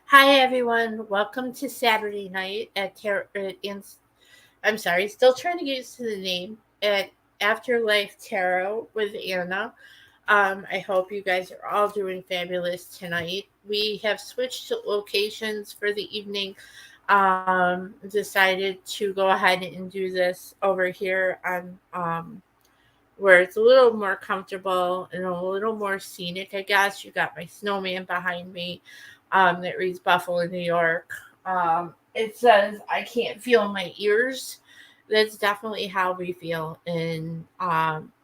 Hi everyone, welcome to Saturday night at I'm sorry, still trying to get used to the name at Afterlife Tarot with Anna. I hope you guys are all doing fabulous tonight. We have switched to locations for the evening. Decided to go ahead and do this over here on where it's a little more comfortable and a little more scenic, I guess. You got my snowman behind me that reads Buffalo, New York. It says, I can't feel my ears. That's definitely how we feel in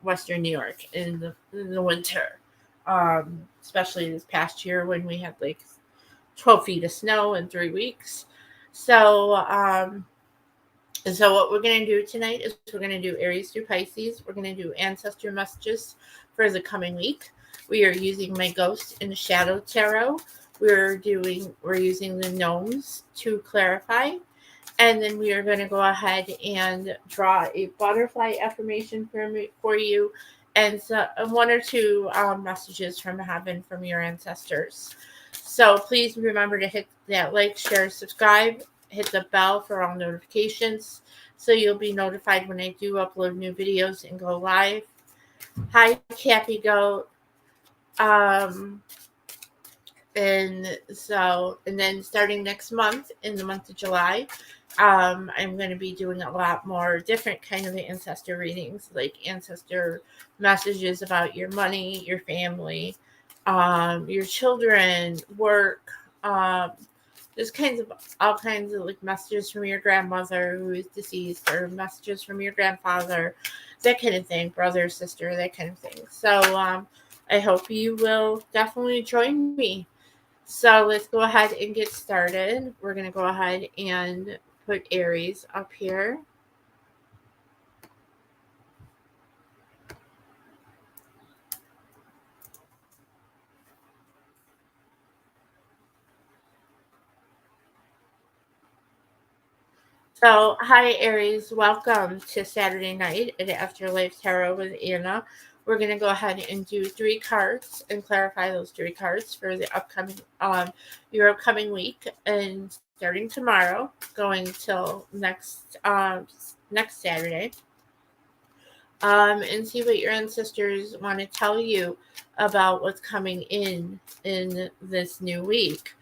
Western New York in the winter, especially this past year when we had like 12 feet of snow in 3 weeks. So, what we're going to do tonight is we're going to do Aries through Pisces. We're going to do ancestor messages for the coming week. We are using my Ghost in the Shadow Tarot. We're using the gnomes to clarify. And then we are going to go ahead and draw a butterfly affirmation for you and one or two messages from heaven from your ancestors. So please remember to hit that like, share, subscribe, hit the bell for all notifications so you'll be notified when I do upload new videos and go live. Hi, Cappy Goat. Um, and then starting next month, in the month of July, I'm going to be doing a lot more different kind of ancestor readings, like ancestor messages about your money, your family, your children, work, there's kinds of all kinds of like messages from your grandmother who is deceased, or messages from your grandfather, that kind of thing, brother, sister, that kind of thing. So I hope you will definitely join me. So let's go ahead and get started. We're going to go ahead and put Aries up here. So, hi Aries, welcome to Saturday night at Afterlife Tarot with Anna. We're going to go ahead and do 3 cards and clarify those 3 cards for the your upcoming week, and starting tomorrow, going till next Saturday. And see what your ancestors want to tell you about what's coming in this new week.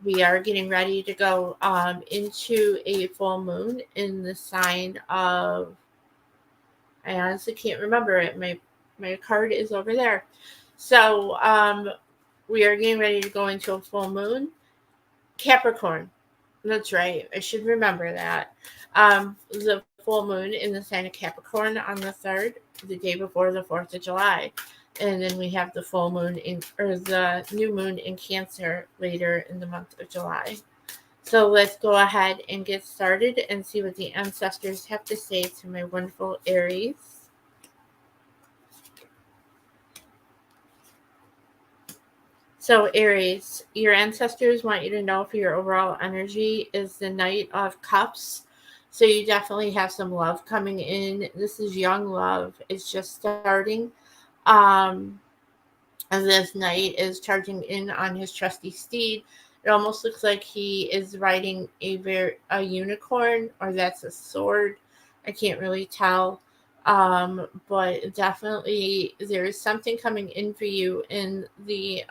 We are getting ready to go into a full moon in the sign of. I honestly can't remember it. My card is over there. So we are getting ready to go into a full moon. Capricorn. That's right. I should remember that. The full moon in the sign of Capricorn on the 3rd, the day before the 4th of July. And then we have the full moon or the new moon in Cancer later in the month of July. So let's go ahead and get started and see what the ancestors have to say to my wonderful Aries. So, Aries, your ancestors want you to know for your overall energy is the Knight of Cups. So, you definitely have some love coming in. This is young love, it's just starting. Um, and this knight is charging in on his trusty steed. It almost looks like he is riding a unicorn, or that's a sword. I can't really tell. But definitely there is something coming in for you in the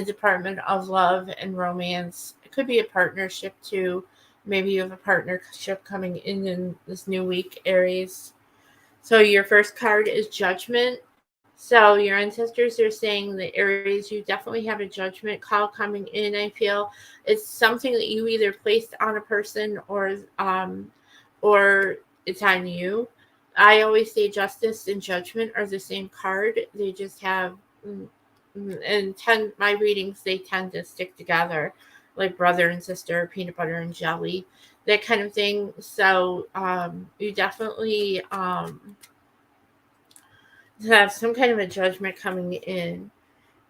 department of love and romance. It could be a partnership too. Maybe you have a partnership coming in this new week, Aries. So your first card is Judgment. So your ancestors are saying that Aries, you definitely have a judgment call coming in. I feel it's something that you either placed on a person, or it's on you. I always say justice and judgment are the same card. They just have and tend my readings, they tend to stick together like brother and sister, peanut butter and jelly, that kind of thing. So you definitely have some kind of a judgment coming in.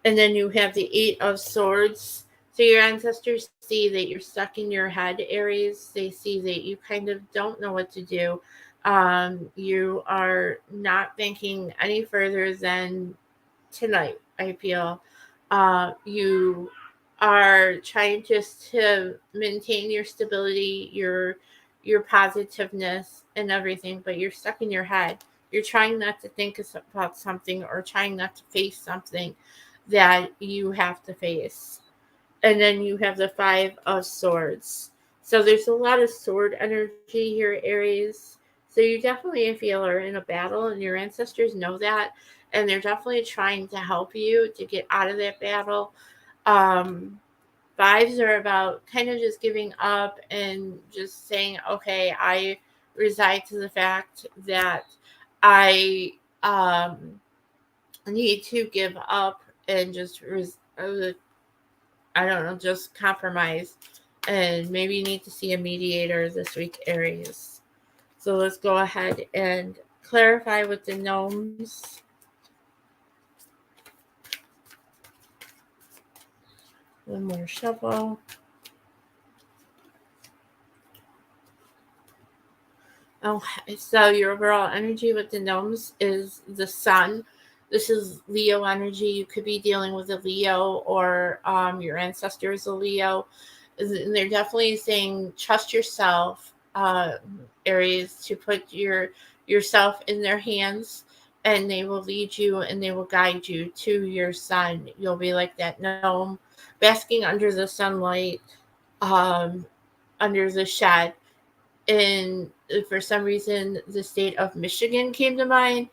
And then you have the 8 of Swords. So your ancestors see that you're stuck in your head, Aries. They see that you kind of don't know what to do. You are not thinking any further than tonight, I feel. You are trying just to maintain your stability, your positiveness and everything, but you're stuck in your head. You're trying not to think about something or trying not to face something that you have to face. And then you have the Five of Swords. So there's a lot of sword energy here, Aries. So you definitely feel are in a battle, and your ancestors know that, and they're definitely trying to help you to get out of that battle. Um, Fives are about kind of just giving up and just saying, okay, I resign to the fact that I need to give up and just I don't know, just compromise. And maybe you need to see a mediator this week, Aries. So let's go ahead and clarify with the gnomes. One more shuffle. Oh, so your overall energy with the gnomes is the sun. This is Leo energy. You could be dealing with a Leo, or your ancestor is a Leo. And they're definitely saying trust yourself, Aries, to put yourself in their hands, and they will lead you and they will guide you to your sun. You'll be like that gnome basking under the sunlight, um, under the shed. And for some reason, the state of Michigan came to mind.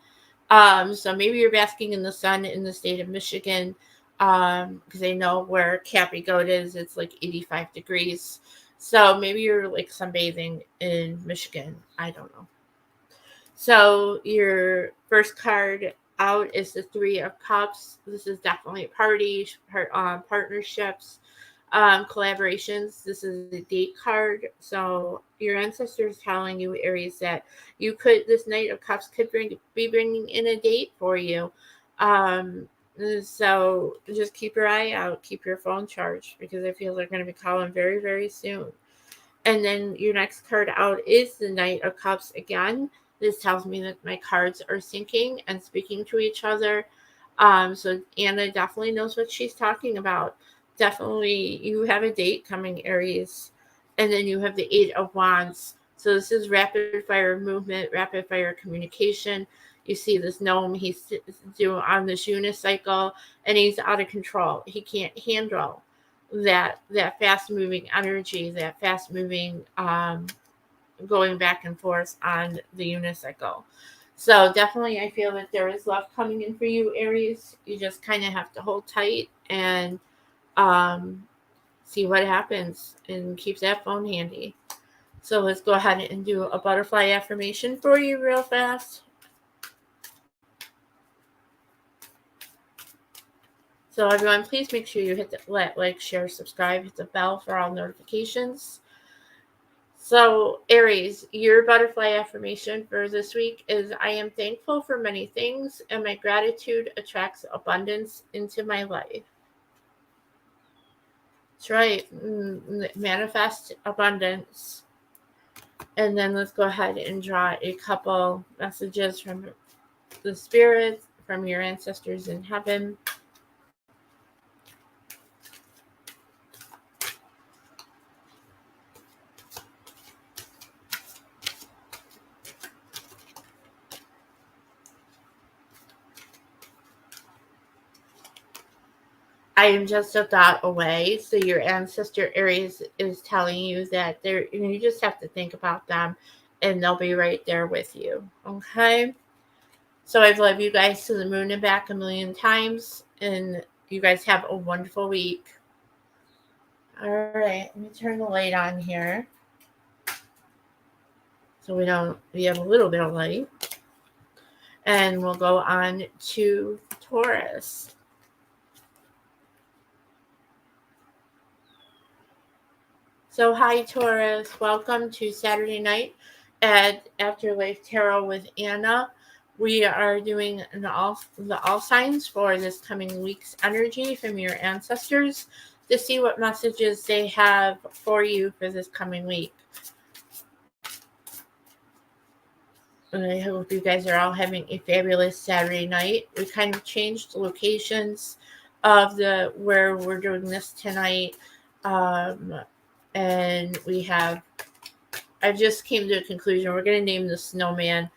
So maybe you're basking in the sun in the state of Michigan, because I know where Cappy Goat is. It's like 85 degrees. So maybe you're like sunbathing in Michigan. I don't know. So your first card out is the Three of Cups. This is definitely parties, partnerships, collaborations. This is a date card. So your ancestors telling you, Aries, that this Knight of Cups could be bringing in a date for you. Um, so just keep your eye out, keep your phone charged, because I feel they're going to be calling very, very soon. And then your next card out is the Knight of Cups again. This tells me that my cards are syncing and speaking to each other. So Anna definitely knows what she's talking about. Definitely, you have a date coming, Aries. And then you have the Eight of Wands. So this is rapid fire movement, rapid fire communication. You see this gnome, he's doing on this unicycle, and he's out of control. He can't handle that fast moving energy, that fast moving going back and forth on the unicycle. So definitely I feel that there is love coming in for you, Aries. You just kind of have to hold tight and um, see what happens, and keep that phone handy. So let's go ahead and do a butterfly affirmation for you real fast. So everyone, please make sure you hit the like, share, subscribe, hit the bell for all notifications. So, Aries, your butterfly affirmation for this week is I am thankful for many things, and my gratitude attracts abundance into my life. That's right. Manifest abundance. And then let's go ahead and draw a couple messages from the spirits, from your ancestors in heaven. I am just a thought away. So your ancestor Aries is telling you that you just have to think about them, and they'll be right there with you. Okay. So I've loved you guys to the moon and back a million times, and you guys have a wonderful week. All right, let me turn the light on here, so we have a little bit of light, and we'll go on to Taurus. So hi Taurus, welcome to Saturday night at Afterlife Tarot with Anna. We are doing the all signs for this coming week's energy from your ancestors to see what messages they have for you for this coming week. And I hope you guys are all having a fabulous Saturday night. We kind of changed locations. of the where we're doing this tonight. Um, and I just came to a conclusion. We're going to name the snowman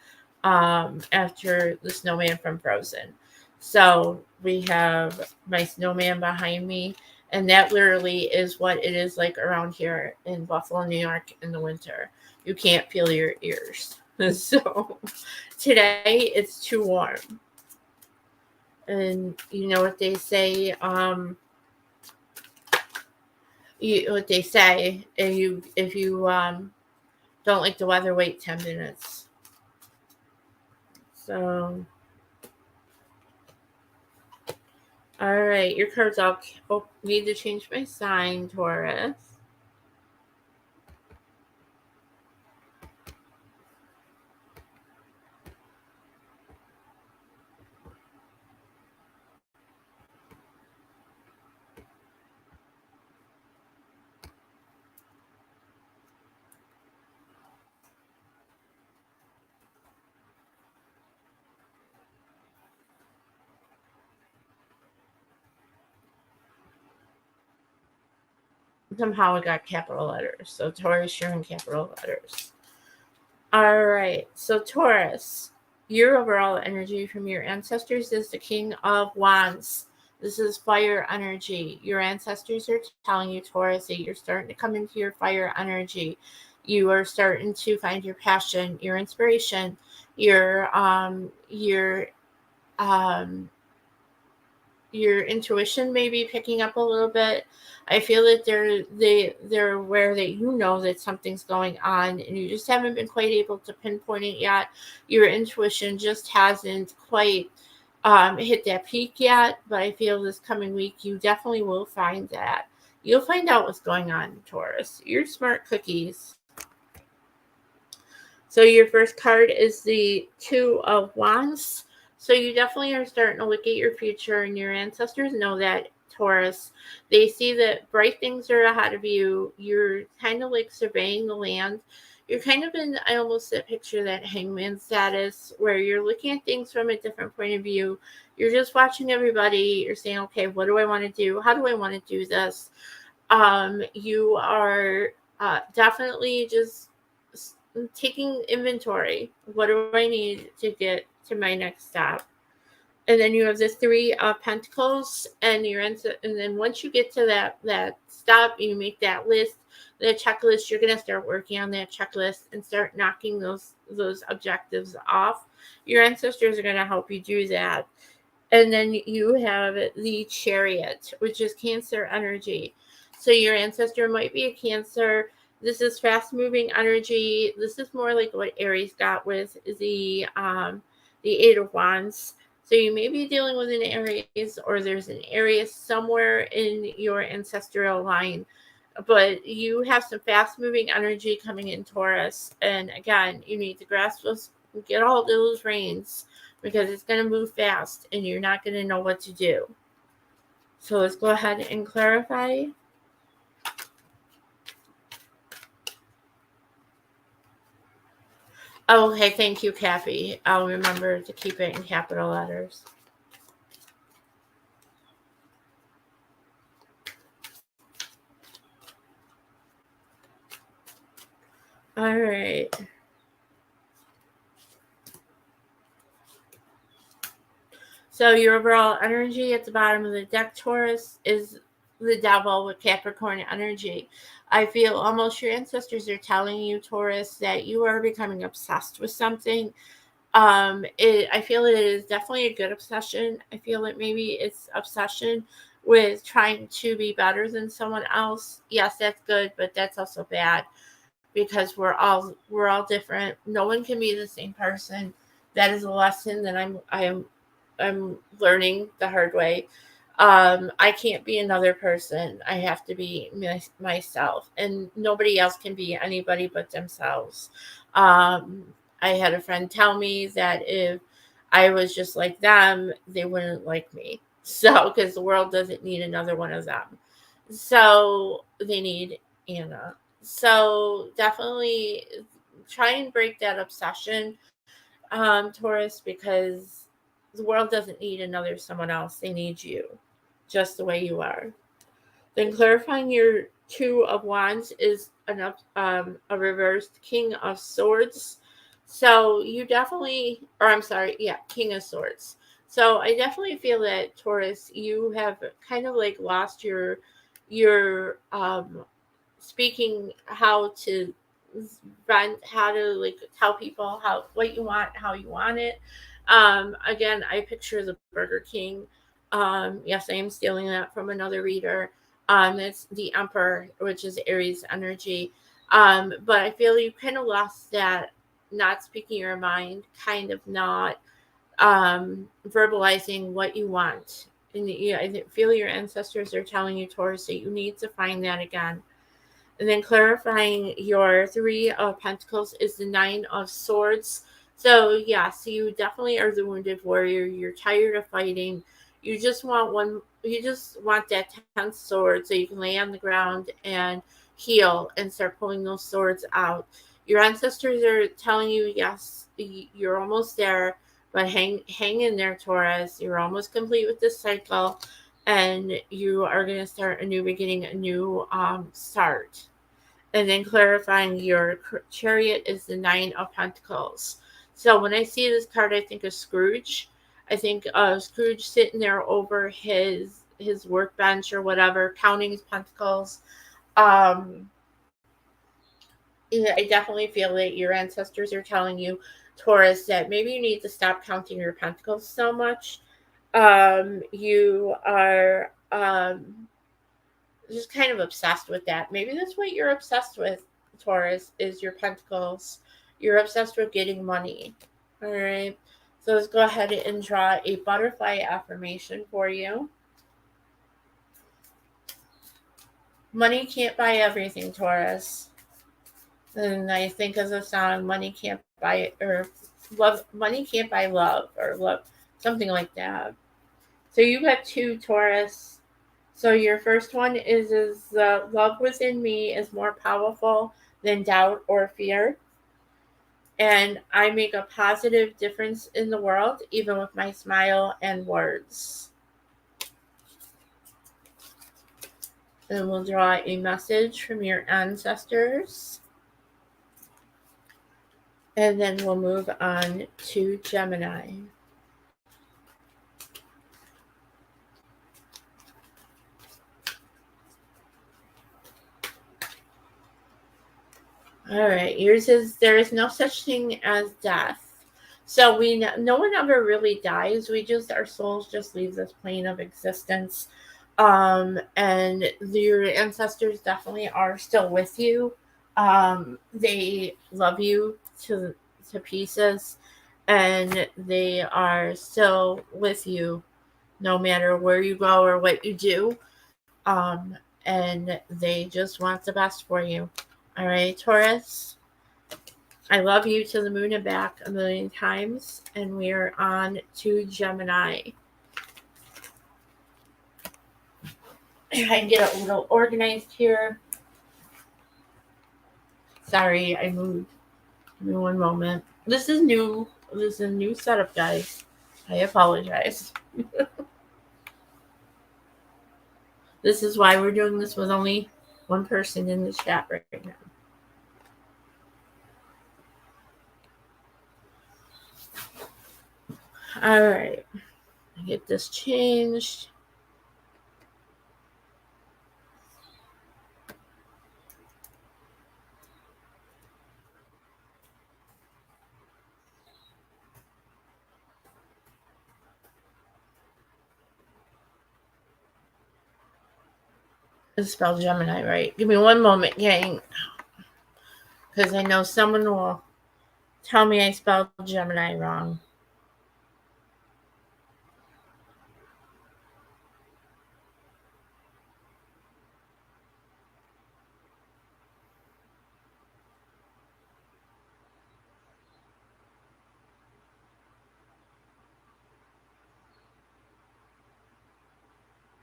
after the snowman from Frozen. So we have my snowman behind me, and that literally is what it is like around here in Buffalo, New York in the winter. You can't feel your ears. So today it's too warm. And you know what they say, if you don't like the weather, wait 10 minutes. So, all right, your cards all. Oh, need to change my sign, Taurus. Somehow it got capital letters. So Taurus, you're in capital letters. All right. So Taurus, your overall energy from your ancestors is the King of Wands. This is fire energy. Your ancestors are telling you, Taurus, that you're starting to come into your fire energy. You are starting to find your passion, your inspiration, um your intuition may be picking up a little bit. I feel that they're aware that you know that something's going on and you just haven't been quite able to pinpoint it yet. Your intuition just hasn't quite hit that peak yet, but I feel this coming week you definitely will find that. You'll find out what's going on, Taurus. You're smart cookies. So your first card is the Two of Wands. So you definitely are starting to look at your future, and your ancestors know that, Taurus. They see that bright things are ahead of you. You're kind of like surveying the land. You're kind of in, I almost picture that hangman status where you're looking at things from a different point of view. You're just watching everybody. You're saying, okay, what do I want to do? How do I want to do this? You are definitely just taking inventory. What do I need to get to my next step? And then you have the Three of Pentacles, and and then once you get to that stop, you make that list, the checklist. You're gonna start working on that checklist and start knocking those objectives off. Your ancestors are gonna help you do that. And then you have the Chariot, which is Cancer energy. So your ancestor might be a Cancer. This is fast moving energy. This is more like what Aries got with the Eight of Wands. So you may be dealing with an Aries, or there's an Aries somewhere in your ancestral line. But you have some fast moving energy coming in, Taurus. And again, you need to grasp those, get all those reins, because it's going to move fast and you're not going to know what to do. So let's go ahead and clarify. Oh, okay, thank you, Kathy. I'll remember to keep it in capital letters. All right. So your overall energy at the bottom of the deck, Taurus, is the devil with Capricorn energy. I feel almost your ancestors are telling you, Taurus, that you are becoming obsessed with something. I feel it is definitely a good obsession. I feel that maybe it's obsession with trying to be better than someone else. Yes, that's good, but that's also bad, because we're all different. No one can be the same person. That is a lesson that I'm learning the hard way. I can't be another person. I have to be myself, and nobody else can be anybody but themselves. Um, I had a friend tell me that if I was just like them, they wouldn't like me. So, because the world doesn't need another one of them. So, they need Anna. So, definitely try and break that obsession, Taurus, because the world doesn't need another someone else. They need you. just the way you are. Then clarifying your Two of Wands is a reversed King of Swords. So you definitely, or I'm sorry, yeah, King of Swords. So I definitely feel that Taurus, you have kind of like lost your speaking how to run, how to like tell people how what you want, how you want it. Again, I picture the Burger King. Yes, I am stealing that from another reader. It's the Emperor, which is Aries energy. But I feel you kind of lost that, not speaking your mind, kind of not verbalizing what you want. And I feel your ancestors are telling you, Taurus, that you need to find that again. And then clarifying your Three of Pentacles is the Nine of Swords. So, yes, you definitely are the wounded warrior. You're tired of fighting. You just want you just want that 10th sword so you can lay on the ground and heal and start pulling those swords out. Your ancestors are telling you, yes, you're almost there, but hang in there, Taurus. You're almost complete with this cycle, and you are going to start a new beginning, a new start. And then clarifying your Chariot is the Nine of Pentacles. So when I see this card, I think of Scrooge. I think of Scrooge sitting there over his workbench or whatever, counting his pentacles. Um, I definitely feel that your ancestors are telling you, Taurus, that maybe you need to stop counting your pentacles so much. You are just kind of obsessed with that. Maybe that's what you're obsessed with, Taurus, is your pentacles. You're obsessed with getting money. All right. So let's go ahead and draw a butterfly affirmation for you. Money can't buy everything, Taurus. And I think of the song, money can't buy, or love, money can't buy love, or love, something like that. So you got two, Taurus. So your first one is love within me is more powerful than doubt or fear. And I make a positive difference in the world, even with my smile and words. And we'll draw a message from your ancestors. And then we'll move on to Gemini. All right, yours is there is no such thing as death. So no one ever really dies. We just our souls just leave this plane of existence. And your ancestors definitely are still with you. They love you to pieces, and they are still with you no matter where you go or what you do. Um, and they just want the best for you. All right, Taurus. I love you to the moon and back a million times. And we are on to Gemini. Try and get a little organized here. Sorry, I moved. Give me one moment. This is new. This is a new setup, guys. I apologize. This is why we're doing this with only one person in the chat right now. All right. Get this changed. It's spelled Gemini, right? Give me one moment, gang. Because I know someone will tell me I spelled Gemini wrong.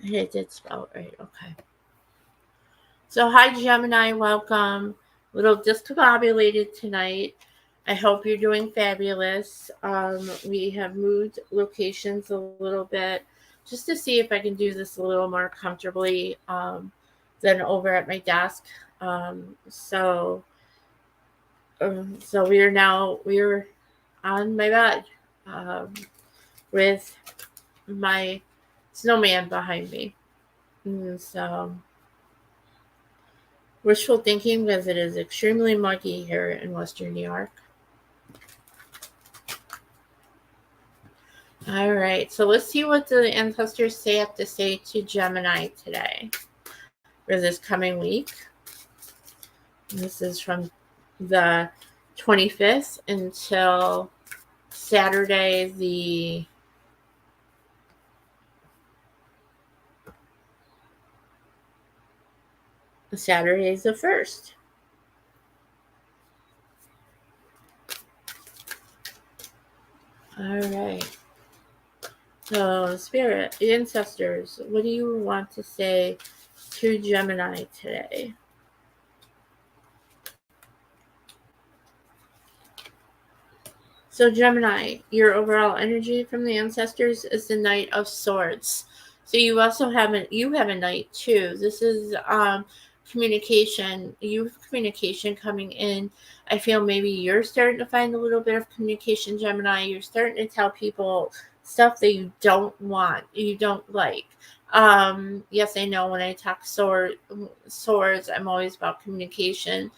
I did spell it right. Okay. So, hi, Gemini. Welcome. A little discombobulated tonight. I hope you're doing fabulous. We have moved locations a little bit. just to see if I can do this a little more comfortably than over at my desk. So we're on my bed um, with my snowman behind me. So wishful thinking because it is extremely muggy here in Western New York. All right, so let's see what the ancestors have to say to Gemini today for this coming week. This is from the 25th until Saturday the Saturday's the 1st. All right. So, Spirit, ancestors, what do you want to say to Gemini today? So, Gemini, your overall energy from the ancestors is the Knight of Swords. So you also have a knight too. This is communication, youth communication coming in. I feel maybe you're starting to find a little bit of communication, Gemini. You're starting to tell people stuff that you don't want, you don't like. Yes, I know when I talk swords, I'm always about communication,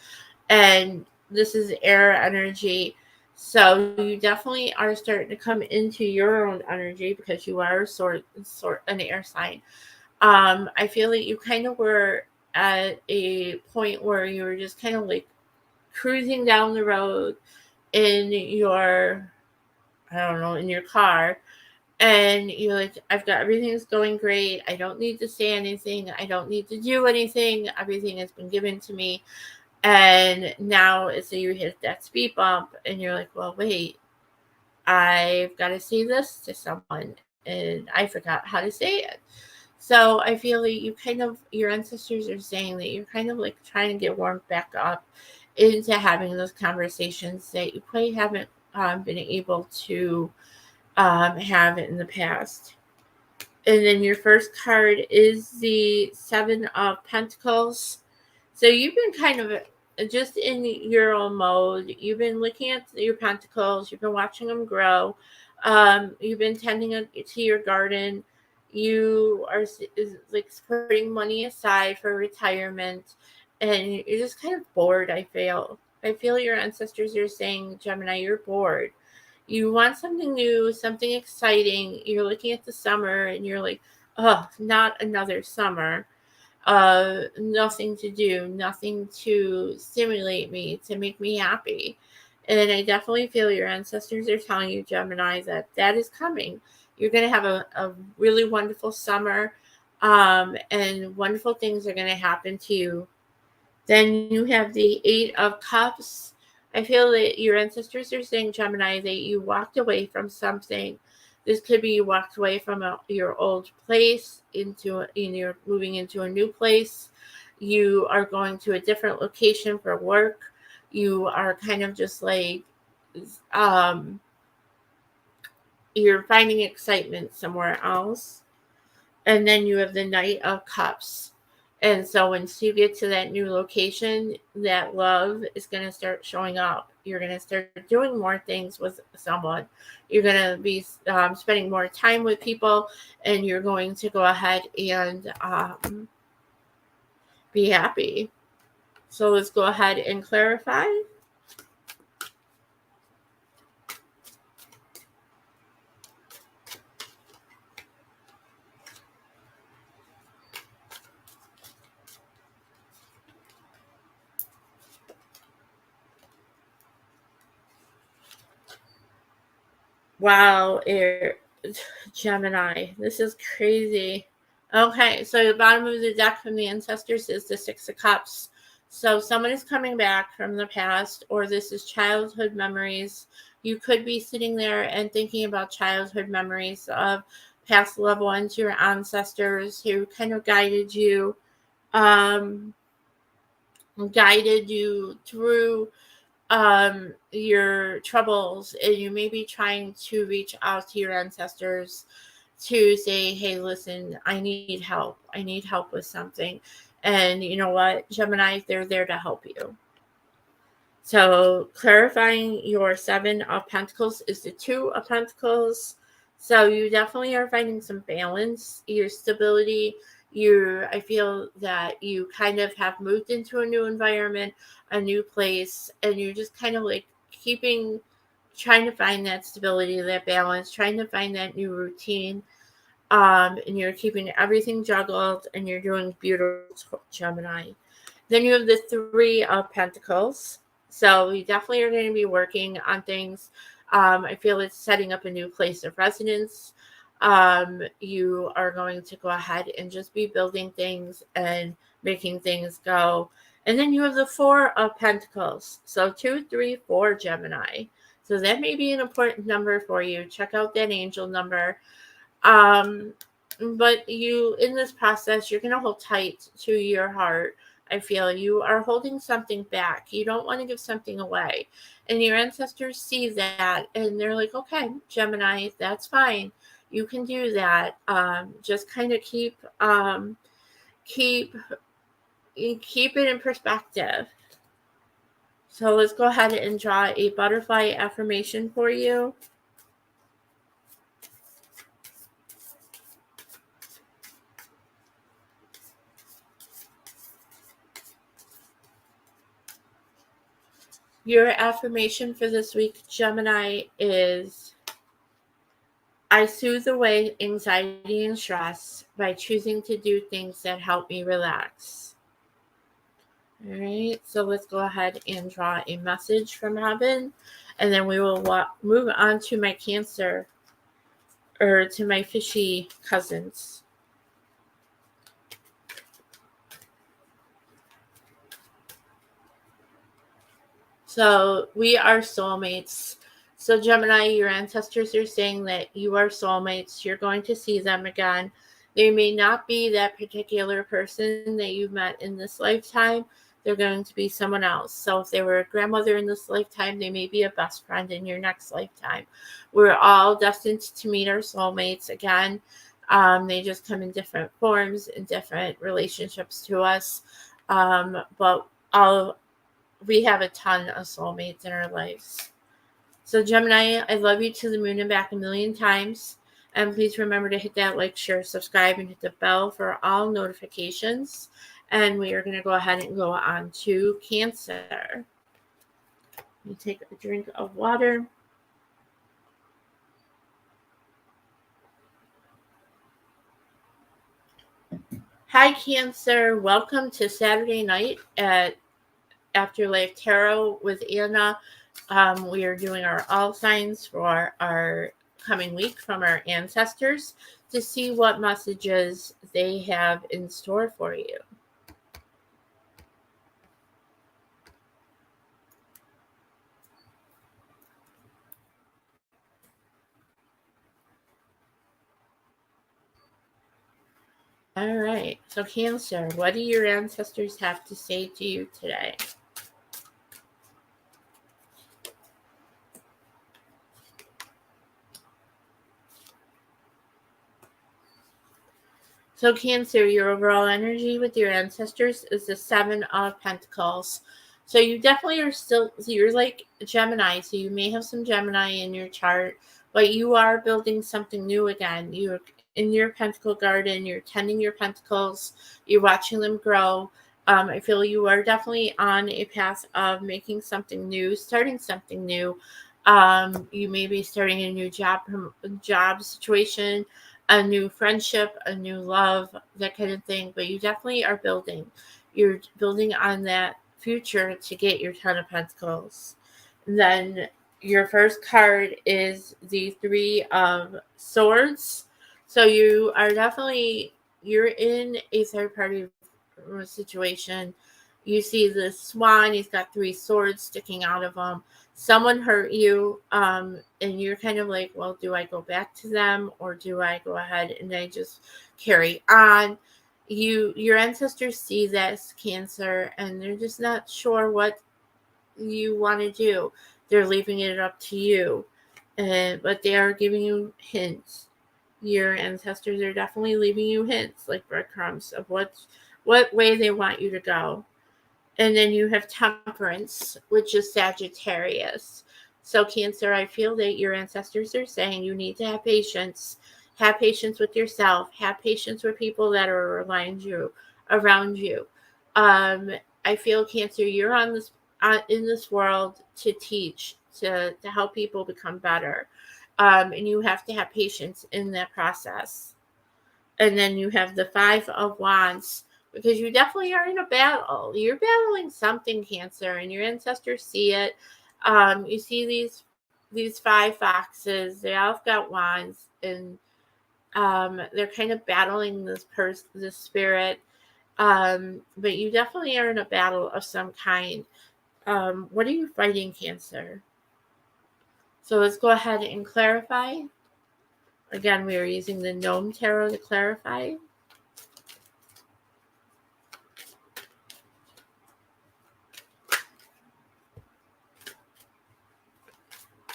and this is air energy. So you definitely are starting to come into your own energy because you are an air sign. I feel like you kind of were at a point where you were just kind of like cruising down the road in your, I don't know, in your car, and you're like, I've got everything's going great. I don't need to say anything. I don't need to do anything. Everything has been given to me. And now so you hit that speed bump and you're like, well, wait, I've got to say this to someone and I forgot how to say it. So I feel like your ancestors are saying that you're kind of like trying to get warmed back up into having those conversations that you probably haven't been able to have in the past. And then your first card is the Seven of Pentacles. So you've been kind of just in your own mode. You've been looking at your pentacles. You've been watching them grow. You've been tending to your garden. You are like putting money aside for retirement, and you're just kind of bored. I feel your ancestors are saying, Gemini, you're bored. You want something new, something exciting. You're looking at the summer, and you're like, oh, not another summer. Nothing to do, nothing to stimulate me, to make me happy. And I definitely feel your ancestors are telling you, Gemini, that is coming. You're going to have a really wonderful summer, and wonderful things are going to happen to you. Then you have the Eight of Cups. I feel that your ancestors are saying, Gemini, that you walked away from something. This could be you walked away from your old place you're moving into a new place. You are going to a different location for work. You are kind of just like you're finding excitement somewhere else. And then you have the Knight of Cups. And so once you get to that new location, that love is going to start showing up. You're going to start doing more things with someone. You're going to be spending more time with people, and you're going to go ahead and be happy. So let's go ahead and clarify. Wow, Gemini, this is crazy. Okay, so the bottom of the deck from the ancestors is the Six of Cups. So someone is coming back from the past, or this is childhood memories. You could be sitting there and thinking about childhood memories of past loved ones, your ancestors who kind of um, guided you through your troubles, and you may be trying to reach out to your ancestors to say, hey, listen, I need help. I need help with something. And you know what, Gemini, they're there to help you. So clarifying your Seven of Pentacles is the Two of Pentacles. So you definitely are finding some balance, your stability. I feel that you kind of have moved into a new environment, a new place, and you're just kind of like trying to find that stability, that balance, trying to find that new routine. And you're keeping everything juggled, and you're doing beautiful, Gemini. Then you have the Three of Pentacles. So you definitely are going to be working on things. I feel it's setting up a new place of residence. You are going to go ahead and just be building things and making things go. And then you have the Four of Pentacles. So 2, 3, 4, Gemini. So that may be an important number for you. Check out that angel number. But in this process, you're going to hold tight to your heart. I feel you are holding something back. You don't want to give something away. And your ancestors see that and they're like, okay, Gemini, that's fine. You can do that. Just kind of keep it in perspective. So let's go ahead and draw a butterfly affirmation for you. Your affirmation for this week, Gemini, is I soothe away anxiety and stress by choosing to do things that help me relax. All right, so let's go ahead and draw a message from heaven, and then we will move on to my Cancer, or to my fishy cousins. So we are soulmates. So Gemini, your ancestors are saying that you are soulmates. You're going to see them again. They may not be that particular person that you met in this lifetime. They're going to be someone else. So if they were a grandmother in this lifetime, they may be a best friend in your next lifetime. We're all destined to meet our soulmates again. They just come in different forms and different relationships to us. But we have a ton of soulmates in our lives. So Gemini, I love you to the moon and back a million times. And please remember to hit that like, share, subscribe, and hit the bell for all notifications. And we are going to go ahead and go on to Cancer. Let me take a drink of water. Hi, Cancer. Welcome to Saturday night at Afterlife Tarot with Anna. We are doing our all signs for our coming week from our ancestors to see what messages they have in store for you. All right, so Cancer, what do your ancestors have to say to you today? So Cancer, your overall energy with your ancestors is the Seven of Pentacles. So you definitely you're like Gemini, so you may have some Gemini in your chart, but you are building something new again. You're in your pentacle garden, you're tending your pentacles, you're watching them grow. I feel you are definitely on a path of making something new, starting something new. You may be starting a new job situation, a new friendship, a new love, that kind of thing. But you definitely are building. You're building on that future to get your Ten of Pentacles. And then your first card is the Three of Swords. So you're in a third party situation. You see the swan, he's got three swords sticking out of him. Someone hurt you, and you're kind of like, well, do I go back to them, or do I go ahead and I just carry on? Your ancestors see this, Cancer, and they're just not sure what you want to do. They're leaving it up to you, but they are giving you hints. your ancestors are definitely leaving you hints, like breadcrumbs, of what way they want you to go. And then you have Temperance, which is Sagittarius. So Cancer, I feel that your ancestors are saying you need to have patience. Have patience with yourself. Have patience with people that are around you. Um, I feel, Cancer, you're on this in this world to teach, to help people become better. And you have to have patience in that process. And then you have the Five of Wands, because you definitely are in a battle. You're battling something, Cancer, and your ancestors see it. You see these five foxes. They all got wands, and they're kind of battling this spirit. But you definitely are in a battle of some kind. What are you fighting, Cancer? So let's go ahead and clarify. Again, we are using the Gnome Tarot to clarify.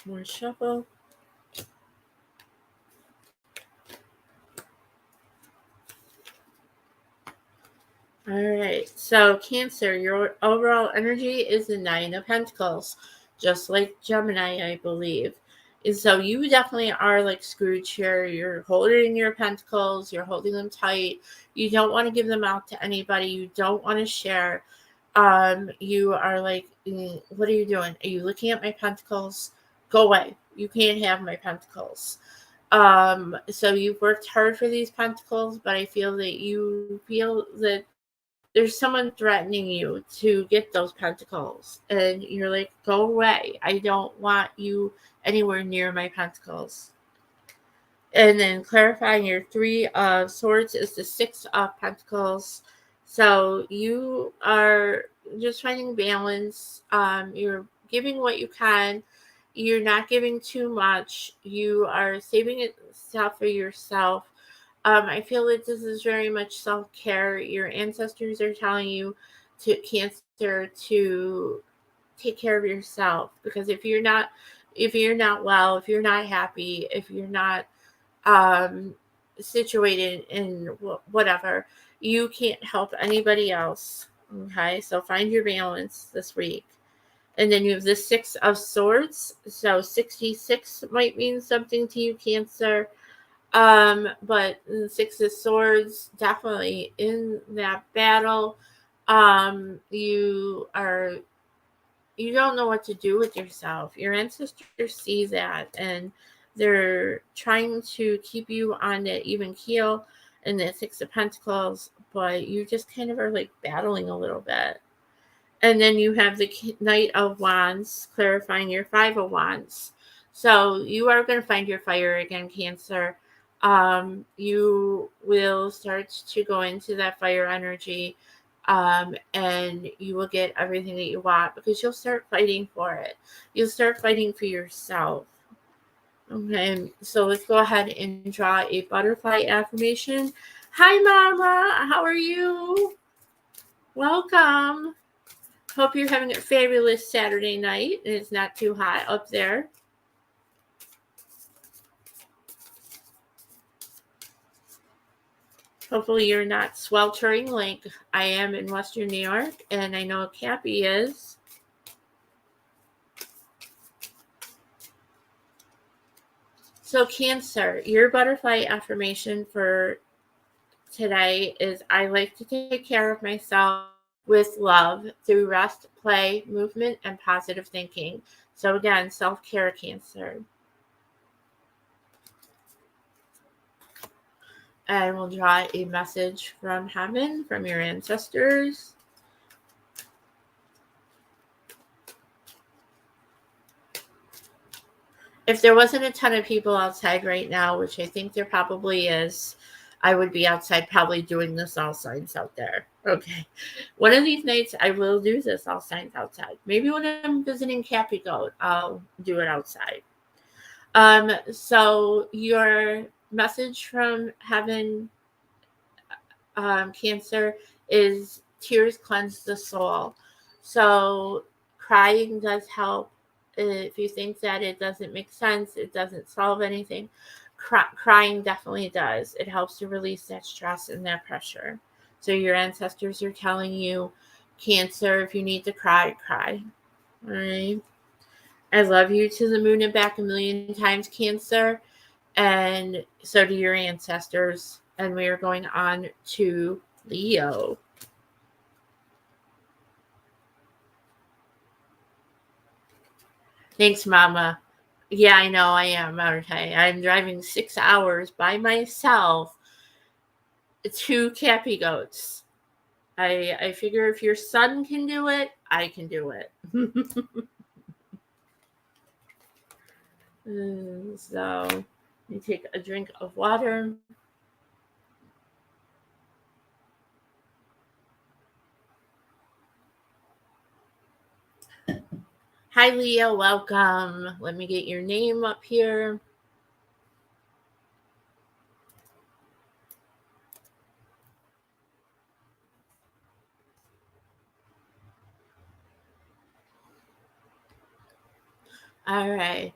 More shuffle. All right. So, Cancer, your overall energy is the Nine of Pentacles, just like Gemini, I believe. And so, you definitely are like Scrooge here. You're holding your pentacles, you're holding them tight. You don't want to give them out to anybody, you don't want to share. You are like, what are you doing? Are you looking at my pentacles? Go away. You can't have my pentacles. So you've worked hard for these pentacles, but I feel that you feel that there's someone threatening you to get those pentacles, and you're like, go away. I don't want you anywhere near my pentacles. And then clarifying, your Three of Swords is the Six of Pentacles. So you are just finding balance. You're giving what you can. You're not giving too much. You are saving it stuff for yourself. I feel that this is very much self-care. Your ancestors are telling you, to Cancer, to take care of yourself, because if you're not well, if you're not happy, if you're not um situated in whatever, you can't help anybody else. Okay, so find your balance this week. And then you have the Six of Swords, so 66 might mean something to you, Cancer. But the Six of Swords, definitely in that battle. You don't know what to do with yourself. Your ancestors see that, and they're trying to keep you on that even keel in the Six of Pentacles, but you just kind of are like battling a little bit. And then you have the Knight of Wands, clarifying your Five of Wands. So you are going to find your fire again, Cancer. You will start to go into that fire energy, and you will get everything that you want, because you'll start fighting for it. You'll start fighting for yourself. Okay, so let's go ahead and draw a butterfly affirmation. Hi, Mama. How are you? Welcome. Hope you're having a fabulous Saturday night and it's not too hot up there. Hopefully you're not sweltering like I am in Western New York, and I know Cappy is. So, Cancer, your butterfly affirmation for today is, I like to take care of myself with love through rest, play, movement, and positive thinking. So again, self-care, Cancer. And we'll draw a message from heaven, from your ancestors. If there wasn't a ton of people outside right now, which I think there probably is, I would be outside probably doing this all signs out there. Okay. One of these nights I will do this all signs outside. Maybe when I'm visiting Cappy Goat, I'll do it outside. So your message from heaven, Cancer, is tears cleanse the soul. So crying does help. If you think that it doesn't make sense, it doesn't solve anything, Crying definitely does. It helps to release that stress and that pressure. So your ancestors are telling you, Cancer, if you need to cry, cry. All right. I love you to the moon and back a million times, Cancer. And so do your ancestors. And we are going on to Leo. Thanks, Mama. Yeah, I know I am, aren't I? I'm driving 6 hours by myself to Cappy Goats. I figure if your son can do it, I can do it. So, you take a drink of water. Hi, Leo. Welcome. Let me get your name up here. All right.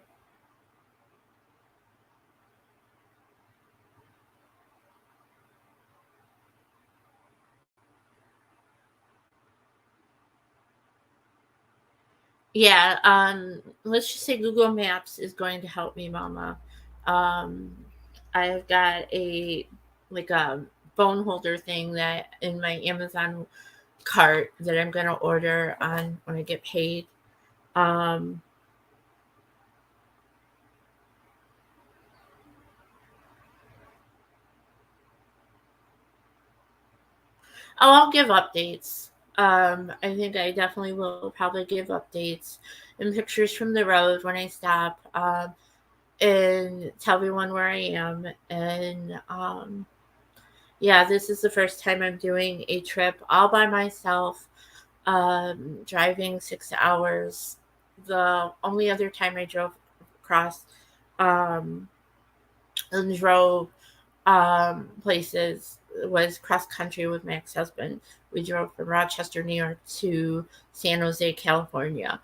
Yeah, let's just say Google Maps is going to help me, Mama. Um, I've got a phone holder thing that in my Amazon cart that I'm gonna order on when I get paid. Um, oh, I'll give updates. I think I definitely will probably give updates and pictures from the road when I stop. And tell everyone where I am. And yeah, this is the first time I'm doing a trip all by myself, driving 6 hours. The only other time I drove across um, and drove places was cross country with my ex husband. We drove from Rochester, New York to San Jose, California.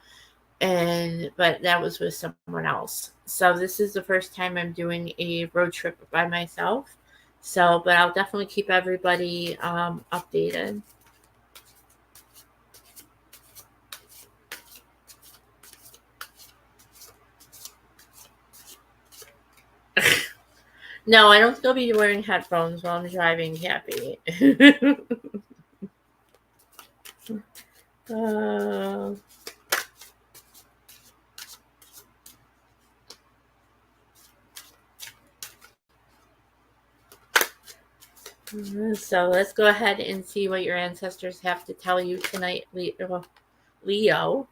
But that was with someone else. So this is the first time I'm doing a road trip by myself. So, but I'll definitely keep everybody updated. No, I don't still be wearing headphones while I'm driving. Happy. uh, so let's go ahead and see what your ancestors have to tell you tonight, Leo.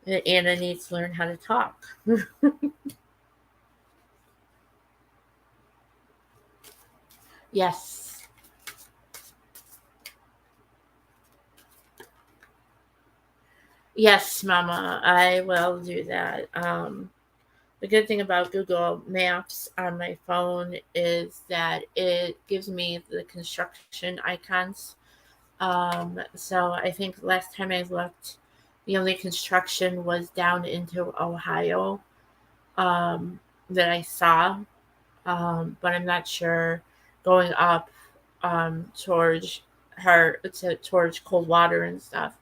Anna needs to learn how to talk. Yes. Yes, Mama, I will do that. The good thing about Google Maps on my phone is that it gives me the construction icons. So I think last time I looked, the only construction was down into Ohio um, that I saw, but I'm not sure going up towards towards cold water and stuff.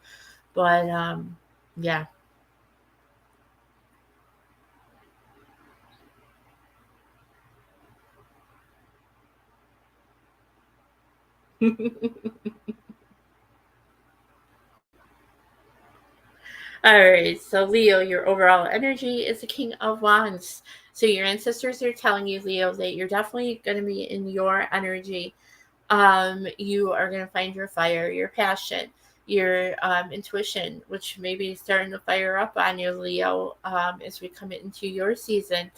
But yeah. All right, so Leo, your overall energy is the King of Wands. So your ancestors are telling you, Leo, that you're definitely going to be in your energy. You are going to find your fire, your passion, your intuition, which may be starting to fire up on you, Leo, as we come into your season.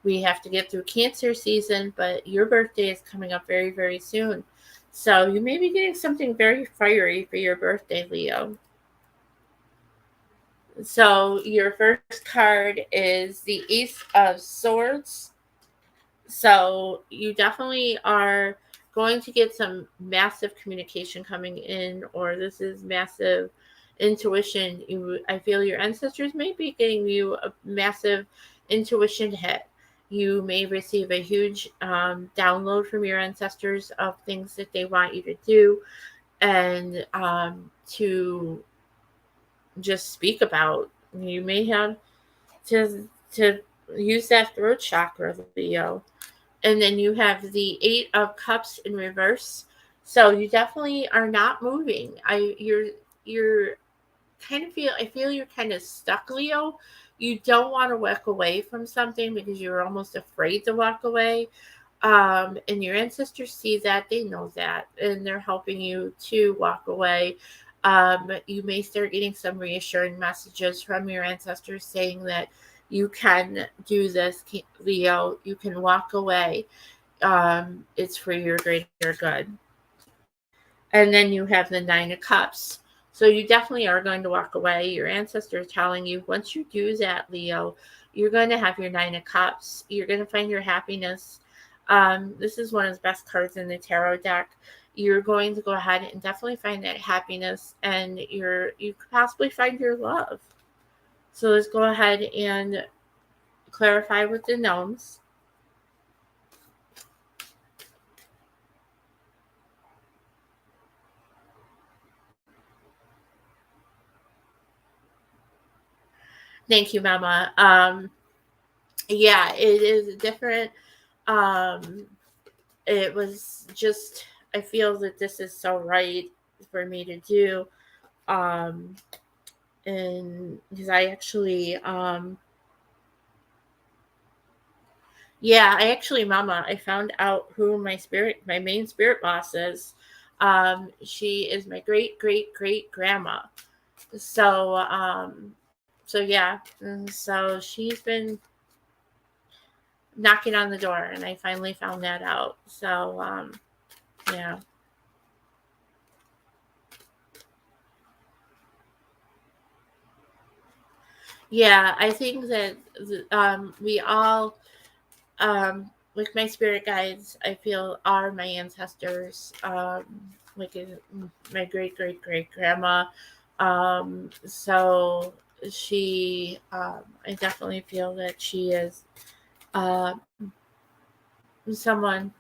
We have to get through Cancer season, but your birthday is coming up very, very soon. So you may be getting something very fiery for your birthday, Leo. So your first card is the Ace of Swords. So you definitely are going to get some massive communication coming in, or this is massive intuition. I feel your ancestors may be getting you a massive intuition hit. You may receive a huge download from your ancestors of things that they want you to do and to just speak about. You may have to use that throat chakra, Leo. And then you have the Eight of Cups in reverse. So you definitely are not moving. You're kind of feel I feel you're kind of stuck, Leo. You don't want to walk away from something because you're almost afraid to walk away. And your ancestors see that, they know that, and they're helping you to walk away. You may start getting some reassuring messages from your ancestors saying that you can do this, Leo. You can walk away. It's for your greater good. And then you have the Nine of Cups. So you definitely are going to walk away. Your ancestors are telling you once you do that, Leo, you're going to have your Nine of Cups. You're going to find your happiness. This is one of the best cards in the tarot deck. You're going to go ahead and definitely find that happiness, and you could possibly find your love. So let's go ahead and clarify with the gnomes. Thank you, Mama. Yeah, it is different. Um, it was just, I feel that this is so right for me to do. Um, and because I actually, yeah, I actually, Mama, I found out who my main spirit boss is. She is my great, great, great grandma. So, so yeah, and so she's been knocking on the door, and I finally found that out. So, yeah. Yeah, I think that we all, with my spirit guides, I feel are my ancestors, like my great great great grandma. So I definitely feel that she is uh, someone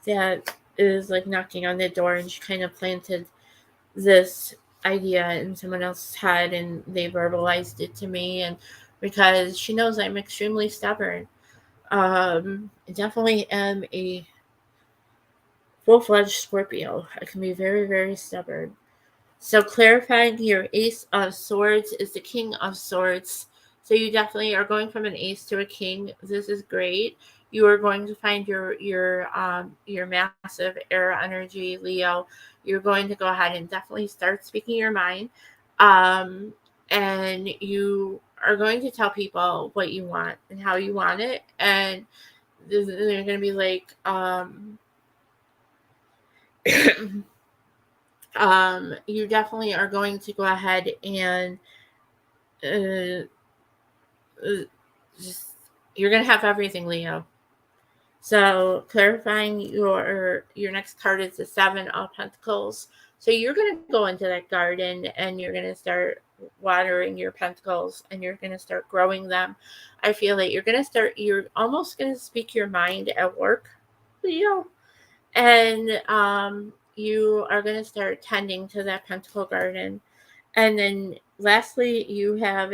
that is like knocking on the door, and she kind of planted this idea in someone else's head, and they verbalized it to me, and because she knows I'm extremely stubborn. I definitely am a full-fledged Scorpio. I can be very, very stubborn. So clarifying, your Ace of Swords is the King of Swords. So you definitely are going from an ace to a king. This is great. You are going to find your massive air energy, Leo. You're going to go ahead and definitely start speaking your mind. And you are going to tell people what you want and how you want it. And they're going to be like, you definitely are going to go ahead and uh, uh, just you're gonna have everything, Leo. So clarifying, your next card is the Seven of Pentacles. So you're gonna go into that garden and you're gonna start watering your pentacles, and you're gonna start growing them. I feel that you're almost gonna speak your mind at work, Leo. And you are gonna start tending to that pentacle garden. And then lastly, you have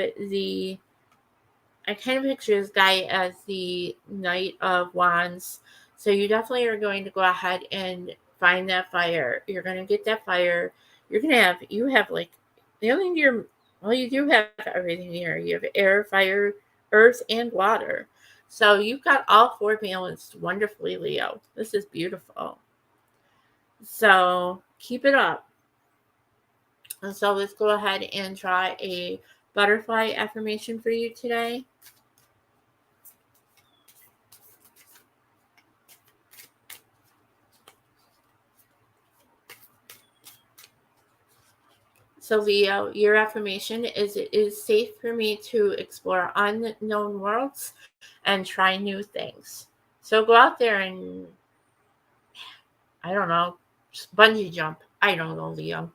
I kind of picture this guy as the Knight of Wands. So you definitely are going to go ahead and find that fire. You're going to get that fire. You have like, the only you're, well, you do have everything here. You have air, fire, earth, and water. So you've got all four balanced wonderfully, Leo. This is beautiful. So keep it up. And so let's go ahead and try a butterfly affirmation for you today. So, Leo, your affirmation is, it is safe for me to explore unknown worlds and try new things. So go out there and, I don't know, bungee jump. I don't know, Leo.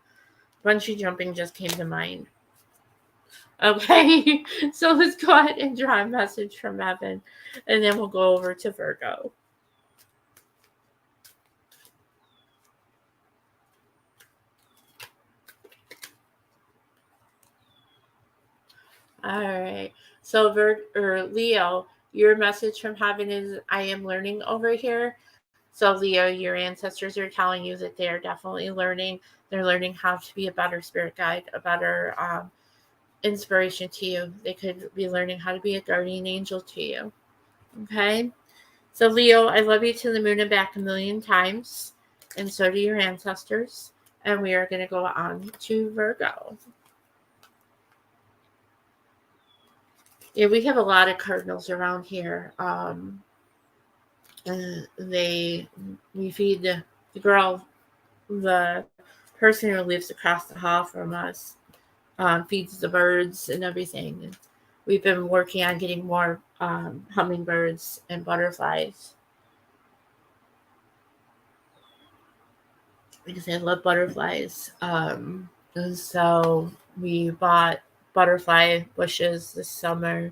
Bungee jumping just came to mind. Okay, so let's go ahead and draw a message from Evan, and then we'll go over to Virgo. All right, so Leo, your message from heaven is I am learning over here. So Leo, your ancestors are telling you that they are definitely learning. They're learning how to be a better spirit guide, a better inspiration to you. They could be learning how to be a guardian angel to you. Okay. So, Leo, I love you to the moon and back a million times, and so do your ancestors. And we are going to go on to Virgo. Yeah, we have a lot of cardinals around here. And we feed the girl, the person who lives across the hall from us, feeds the birds and everything. We've been working on getting more hummingbirds and butterflies because I love butterflies. And so we bought butterfly bushes this summer.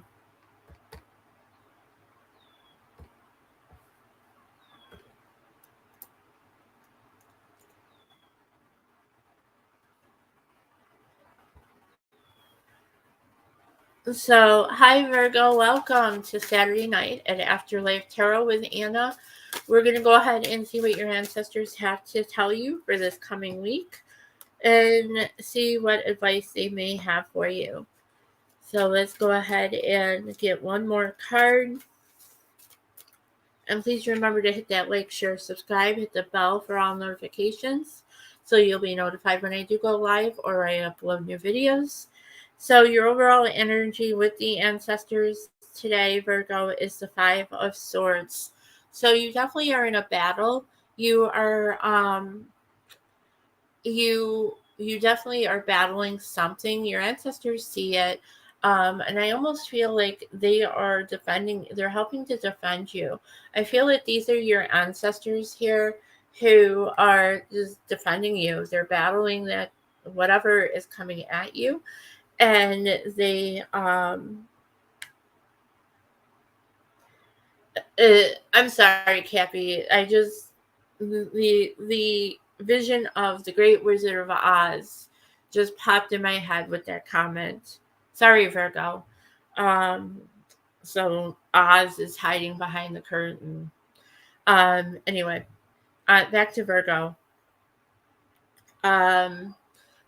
So, hi Virgo, welcome to Saturday night at Afterlife Tarot with Anna. We're going to go ahead and see what your ancestors have to tell you for this coming week and see what advice they may have for you. So, let's go ahead and get one more card. And please remember to hit that like, share, subscribe, hit the bell for all notifications so you'll be notified when I do go live or I upload new videos. So your overall energy with the ancestors today, Virgo, is the Five of Swords. So you definitely are in a battle. You are you definitely are battling something. Your ancestors see it. And I almost feel like they are defending, they're helping to defend you. I feel that these are your ancestors here who are just defending you. They're battling that whatever is coming at you. And they I'm sorry, Cappy. I just the vision of the Great Wizard of Oz just popped in my head with that comment. Sorry, Virgo. Um, so Oz is hiding behind the curtain. Anyway, back to Virgo. Um,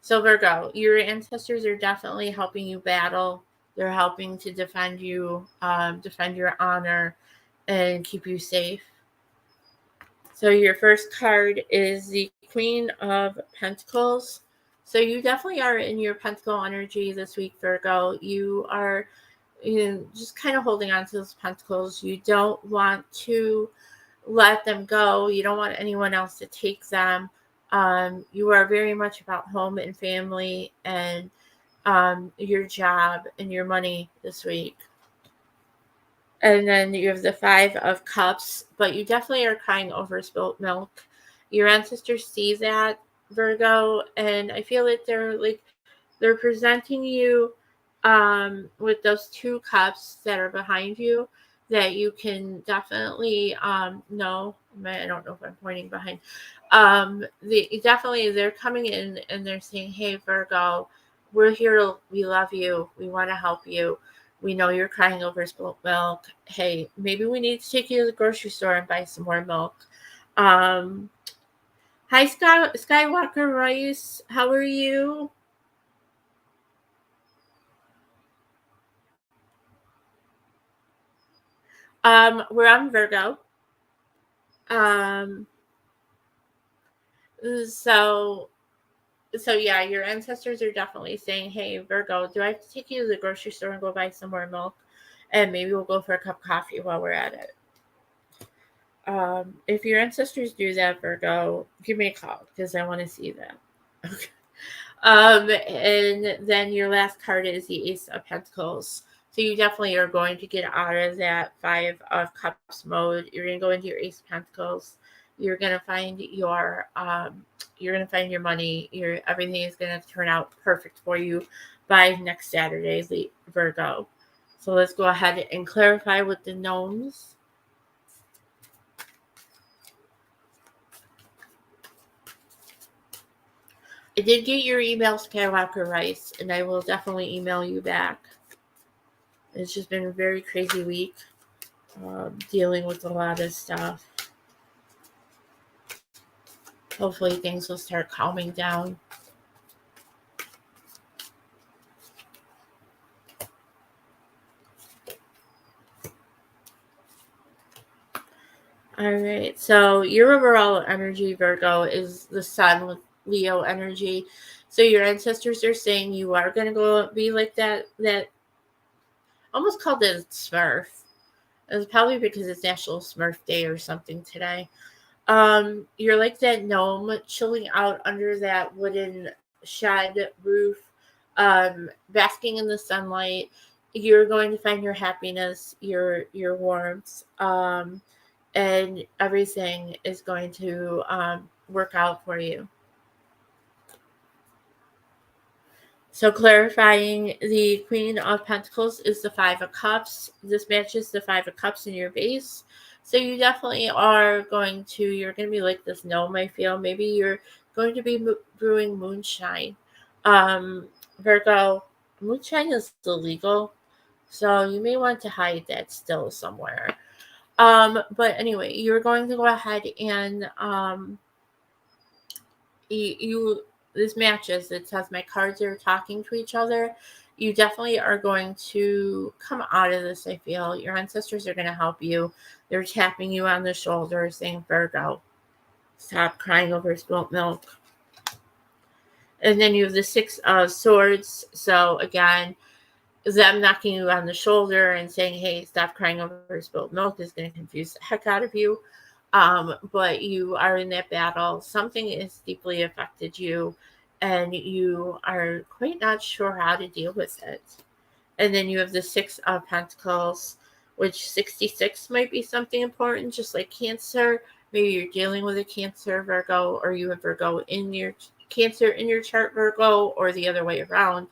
so Virgo, your ancestors are definitely helping you battle. They're helping to defend you, defend your honor, and keep you safe. So your first card is the Queen of Pentacles. So you definitely are in your Pentacle energy this week, Virgo. You are just kind of holding on to those pentacles. You don't want to let them go. You don't want anyone else to take them. You are very much about home and family and your job and your money this week. And then you have the Five of Cups, but you definitely are crying over spilt milk. Your ancestors see that, Virgo, and I feel that they're presenting you with those two cups that are behind you that you can definitely know. I don't know if I'm pointing behind. They're coming in and they're saying, "Hey, Virgo, we're here. We love you. We want to help you. We know you're crying over spilt milk. Hey, maybe we need to take you to the grocery store and buy some more milk." Um, Hi, Skywalker Rice. How are you? We're on Virgo. Um, so yeah, your ancestors are definitely saying, "Hey, Virgo, do I have to take you to the grocery store and go buy some more milk? And maybe we'll go for a cup of coffee while we're at it." If your ancestors do that, Virgo, give me a call because I want to see that. Okay. And then your last card is the Ace of Pentacles. So you definitely are going to get out of that Five of Cups mode. You're going to go into your Ace of Pentacles. You're gonna find your money. Everything is gonna turn out perfect for you by next Saturday, Virgo. So let's go ahead and clarify with the gnomes. I did get your email, Skywalker Rice, and I will definitely email you back. It's just been a very crazy week, dealing with a lot of stuff. Hopefully things will start calming down. All right. So your overall energy, Virgo, is the sun with Leo energy. So your ancestors are saying you are going to go be like that almost called it a Smurf. It's probably because it's National Smurf Day or something today. You're like that gnome chilling out under that wooden shed roof, basking in the sunlight. You're going to find your happiness, your warmth, and everything is going to work out for you. So clarifying, the Queen of Pentacles is the Five of Cups. This matches the Five of Cups in your base. So you definitely you're going to be like this gnome, I feel. Maybe you're going to be brewing moonshine. Virgo, moonshine is illegal. So you may want to hide that still somewhere. But anyway, you're going to go ahead and this matches. It says my cards are talking to each other. You definitely are going to come out of this, I feel. Your ancestors are going to help you. They're tapping you on the shoulder saying, Virgo, stop crying over spilt milk. And then you have the Six of Swords. So again, them knocking you on the shoulder and saying, hey, stop crying over spilt milk is going to confuse the heck out of you. But you are in that battle. Something has deeply affected you, and you are quite not sure how to deal with it. And then you have the Six of Pentacles, which 66 might be something important, just like Cancer. Maybe you're dealing with a Cancer, Virgo, or you have Virgo in your Cancer in your chart, Virgo, or the other way around.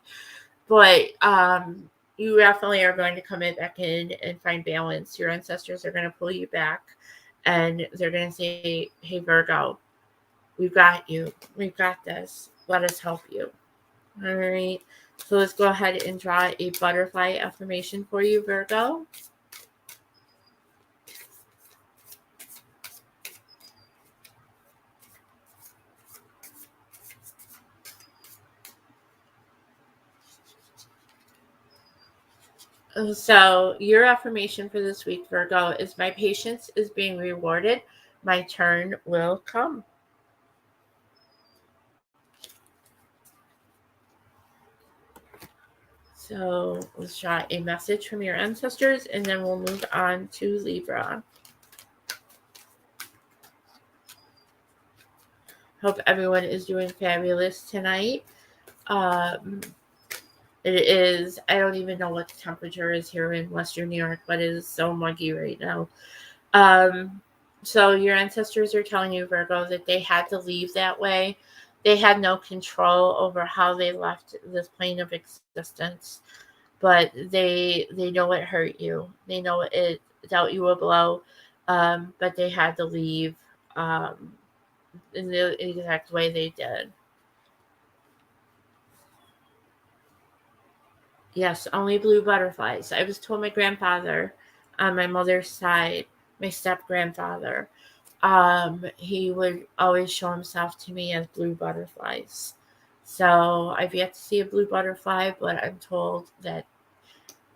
But you definitely are going to come back in and find balance. Your ancestors are going to pull you back. And they're going to say, hey, Virgo, we've got you. We've got this. Let us help you. All right. So let's go ahead and draw a butterfly affirmation for you, Virgo. So your affirmation for this week, Virgo, is my patience is being rewarded. My turn will come. So let's draw a message from your ancestors, and then we'll move on to Libra. Hope everyone is doing fabulous tonight. It is, I don't even know what the temperature is here in Western New York, but it is so muggy right now. So your ancestors are telling you, Virgo, that they had to leave that way. They had no control over how they left this plane of existence, but they know it hurt you. They know it dealt you a blow, but they had to leave in the exact way they did. Yes, only blue butterflies. I was told my grandfather on my mother's side, my step grandfather, he would always show himself to me as blue butterflies. So I've yet to see a blue butterfly, but I'm told that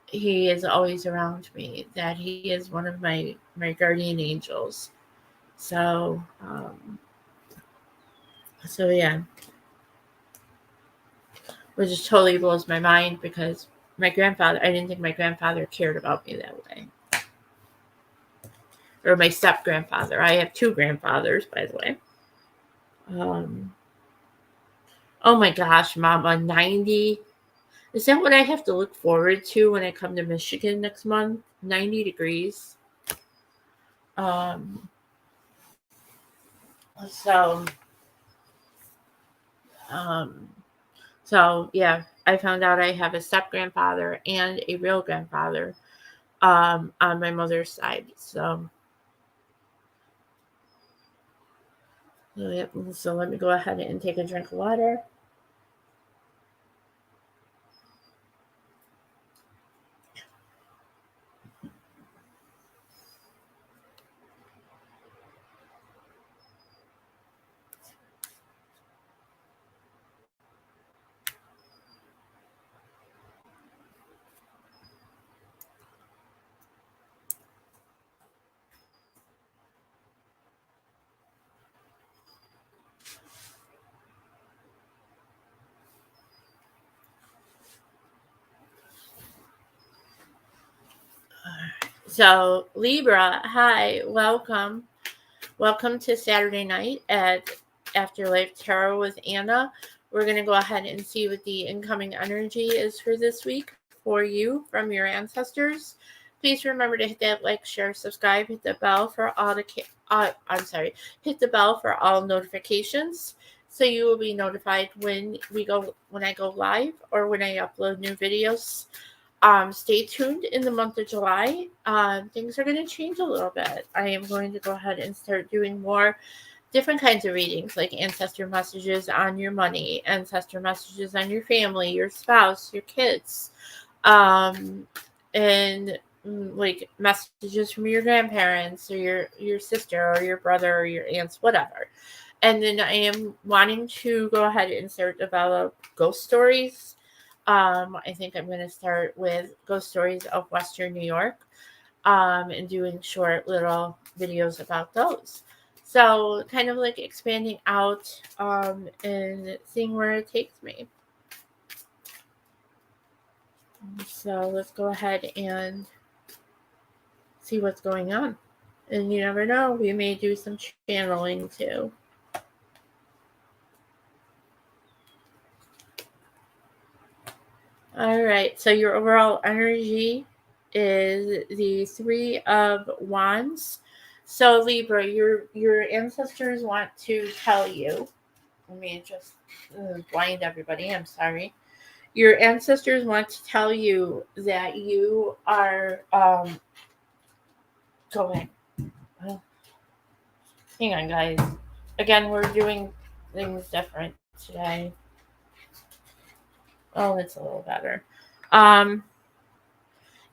he is always around me, that he is one of my guardian angels. So, yeah. Which just totally blows my mind because I didn't think my grandfather cared about me that way. Or my step grandfather. I have two grandfathers, by the way. Oh my gosh, Mama, 90. Is that what I have to look forward to when I come to Michigan next month? 90 degrees. So, um, so yeah, I found out I have a step grandfather and a real grandfather on my mother's side. So let me go ahead and take a drink of water. So Libra, hi, welcome. Welcome to Saturday night at Afterlife Tarot with Anna. We're going to go ahead and see what the incoming energy is for this week for you from your ancestors. Please remember to hit that like, share, subscribe, hit the bell for all hit the bell for all notifications so you will be notified when I go live or when I upload new videos. Stay tuned in the month of July. Things are going to change a little bit. I am going to go ahead and start doing more different kinds of readings, like ancestor messages on your money, ancestor messages on your family, your spouse, your kids, and like messages from your grandparents or your sister or your brother or your aunts, whatever. And then I am wanting to go ahead and start develop ghost stories. I think I'm going to start with ghost stories of Western New York, and doing short little videos about those. So kind of like expanding out, and seeing where it takes me. So let's go ahead and see what's going on. And you never know, we may do some channeling too. All right, so your overall energy is the Three of Wands. So Libra, your ancestors want to tell you. Let me just blind everybody. I'm sorry. Your ancestors want to tell you that you are going. Oh, hang on, guys. Again, we're doing things different today. Oh, it's a little better. Um,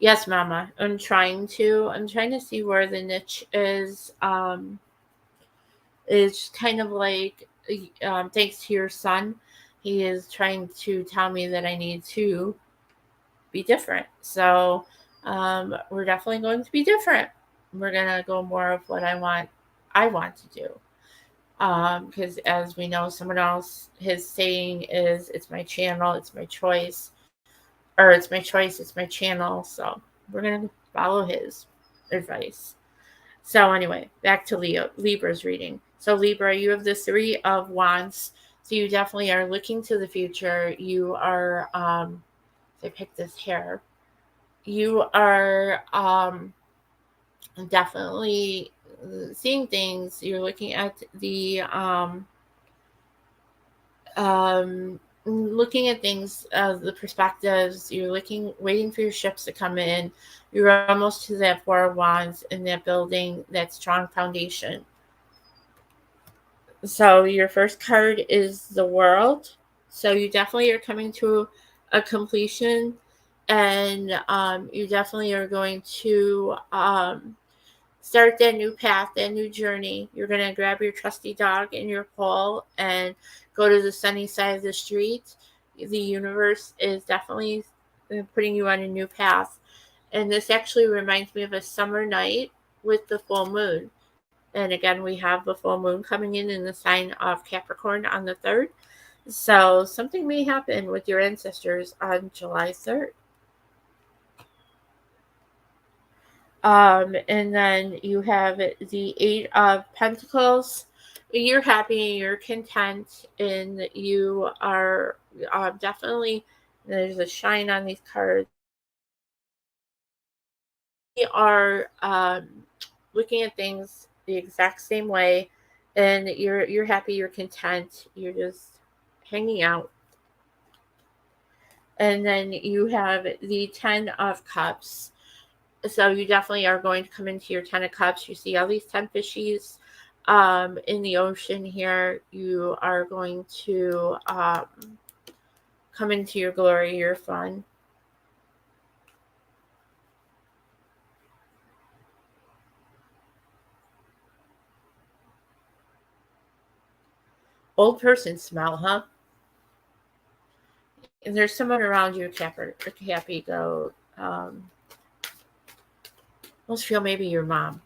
yes, Mama. I'm trying to. I'm trying to see where the niche is. It's kind of like, thanks to your son, he is trying to tell me that I need to be different. So we're definitely going to be different. We're gonna go more of what I want to do. Because as we know, someone else, his saying is, "It's my channel, it's my choice," or "It's my choice, it's my channel." So we're gonna follow his advice. So anyway, back to Libra's reading. So Libra, you have the Three of Wands. So you definitely are looking to the future. You are, I picked this hair. You are definitely seeing things. You're looking at looking at things, the perspectives. You're waiting for your ships to come in. You're almost to that Four of Wands in that building, that strong foundation. So your first card is the World. So you definitely are coming to a completion, and you definitely are going to start that new path, that new journey. You're going to grab your trusty dog and your pole and go to the sunny side of the street. The universe is definitely putting you on a new path. And this actually reminds me of a summer night with the full moon. And again, we have the full moon coming in the sign of Capricorn on the 3rd. So something may happen with your ancestors on July 3rd. And then you have the Eight of Pentacles. You're happy, you're content, and you are definitely, there's a shine on these cards. We are looking at things the exact same way. and you're happy, you're content, you're just hanging out. And then you have the 10 of cups. So you definitely are going to come into your 10 of cups. You see all these 10 fishies in the ocean here. You are going to come into your glory, your fun. Old person smell, huh? And there's someone around you, Cappy, go. Let's feel maybe your mom.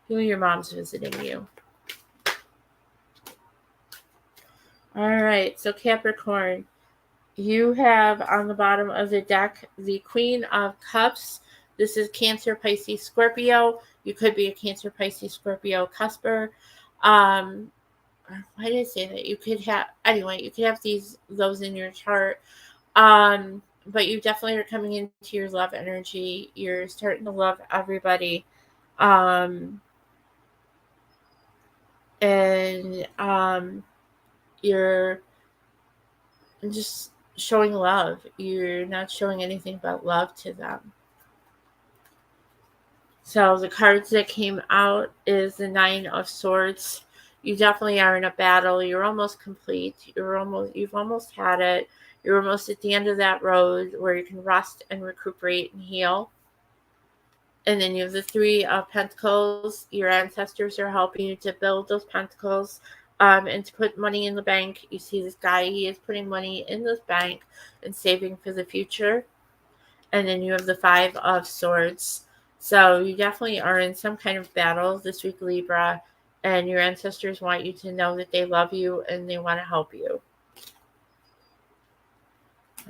Feel your mom's visiting you. All right, so Capricorn, you have on the bottom of the deck the Queen of Cups. This is Cancer, Pisces, Scorpio. You could be a Cancer, Pisces, Scorpio cusper. Why did I say that? You could have, anyway, you could have those in your chart. But you definitely are coming into your love energy. You're starting to love everybody. Um, and you're just showing love. You're not showing anything but love to them. So the cards that came out is the Nine of Swords. You definitely are in a battle. You're almost complete. You've almost had it. You're almost at the end of that road where you can rest and recuperate and heal. And then you have the Three of Pentacles. Your ancestors are helping you to build those pentacles and to put money in the bank. You see this guy, he is putting money in this bank and saving for the future. And then you have the Five of Swords. So you definitely are in some kind of battle this week, Libra. And your ancestors want you to know that they love you and they want to help you.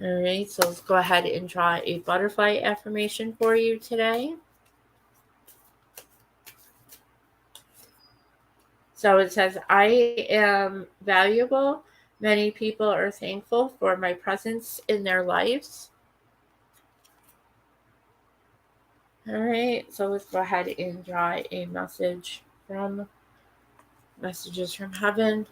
All right, so let's go ahead and draw a butterfly affirmation for you today. So it says, I am valuable. Many people are thankful for my presence in their lives. All right, so let's go ahead and draw a message from Messages from Heaven.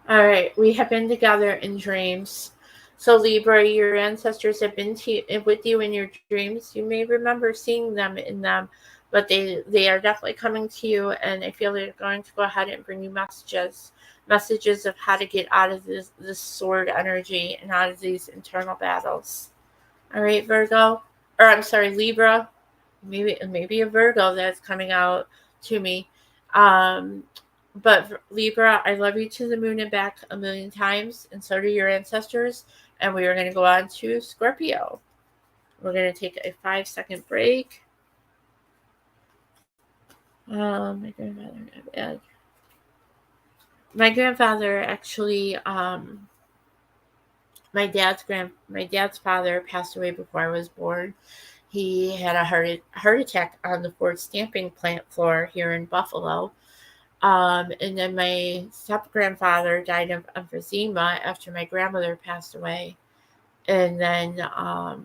All right, we have been together in dreams. So Libra, your ancestors have been with you in your dreams. You may remember seeing them in them, but they are definitely coming to you, and I feel they're going to go ahead and bring you messages of how to get out of this sword energy and out of these internal battles. All right, Virgo, or I'm sorry, Libra, maybe a Virgo that's coming out to me. Um, but Libra, I love you to the moon and back a million times, and so do your ancestors. And we are going to go on to Scorpio. We're going to take a 5-second break. My grandfather, my grandfather actually, my dad's father passed away before I was born. He had a heart attack on the Ford stamping plant floor here in Buffalo. And then my step grandfather died of emphysema after my grandmother passed away. And then I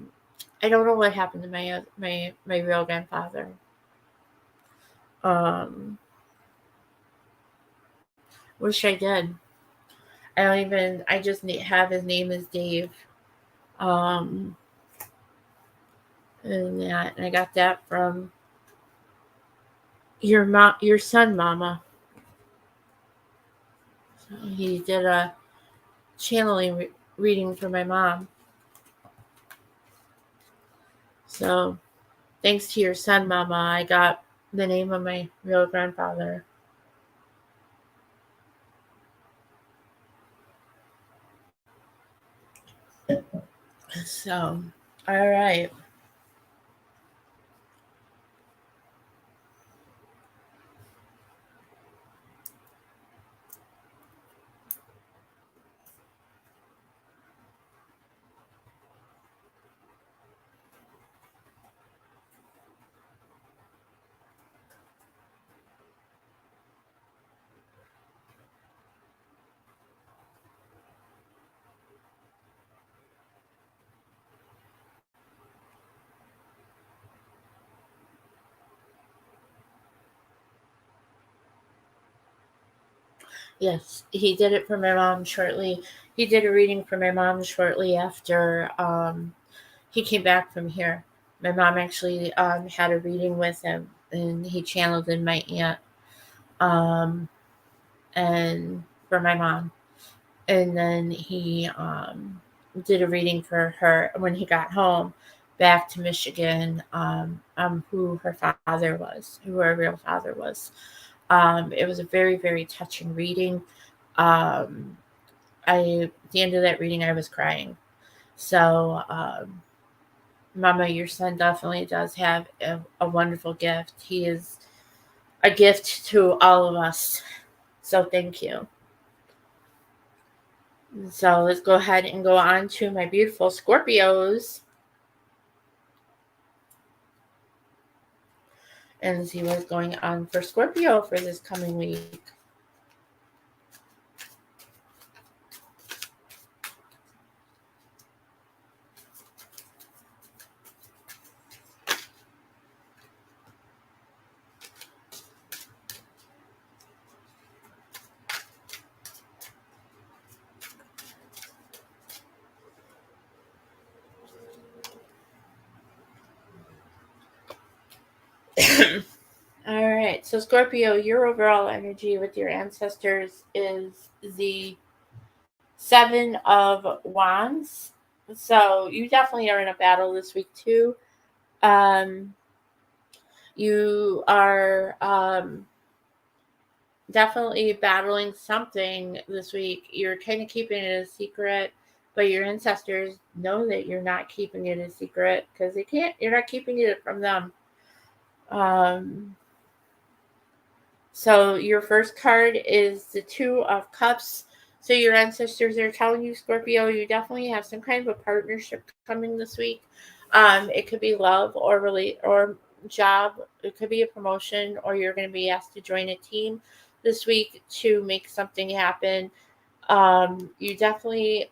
don't know what happened to my real grandfather. Um, Wish I did. I don't even. I just have his name as Dave. Um, and I got that from your son, Mama. So he did a channeling reading for my mom. So thanks to your son, Mama, I got the name of my real grandfather. So, all right. Yes, he did it for my mom shortly. He did a reading for my mom shortly after he came back from here. My mom actually had a reading with him, and he channeled in my aunt um, and for my mom. And then he did a reading for her when he got home back to Michigan, who her father was, who her real father was. It was a very, very touching reading. Um, at the end of that reading, I was crying. So, Mama, your son definitely does have a wonderful gift. He is a gift to all of us. So, thank you. So, let's go ahead and go on to my beautiful Scorpios and see what's going on for Scorpio for this coming week. All right, so Scorpio, your overall energy with your ancestors is the Seven of Wands. So you definitely are in a battle this week too. Um, you are definitely battling something this week. You're kind of keeping it a secret, but your ancestors know that you're not keeping it a secret because they can't. You're not keeping it from them. Um, So your first card is the Two of Cups. So your ancestors are telling you, Scorpio, you definitely have some kind of a partnership coming this week. It could be love or relate or job. It could be a promotion, or you're going to be asked to join a team this week to make something happen. You definitely,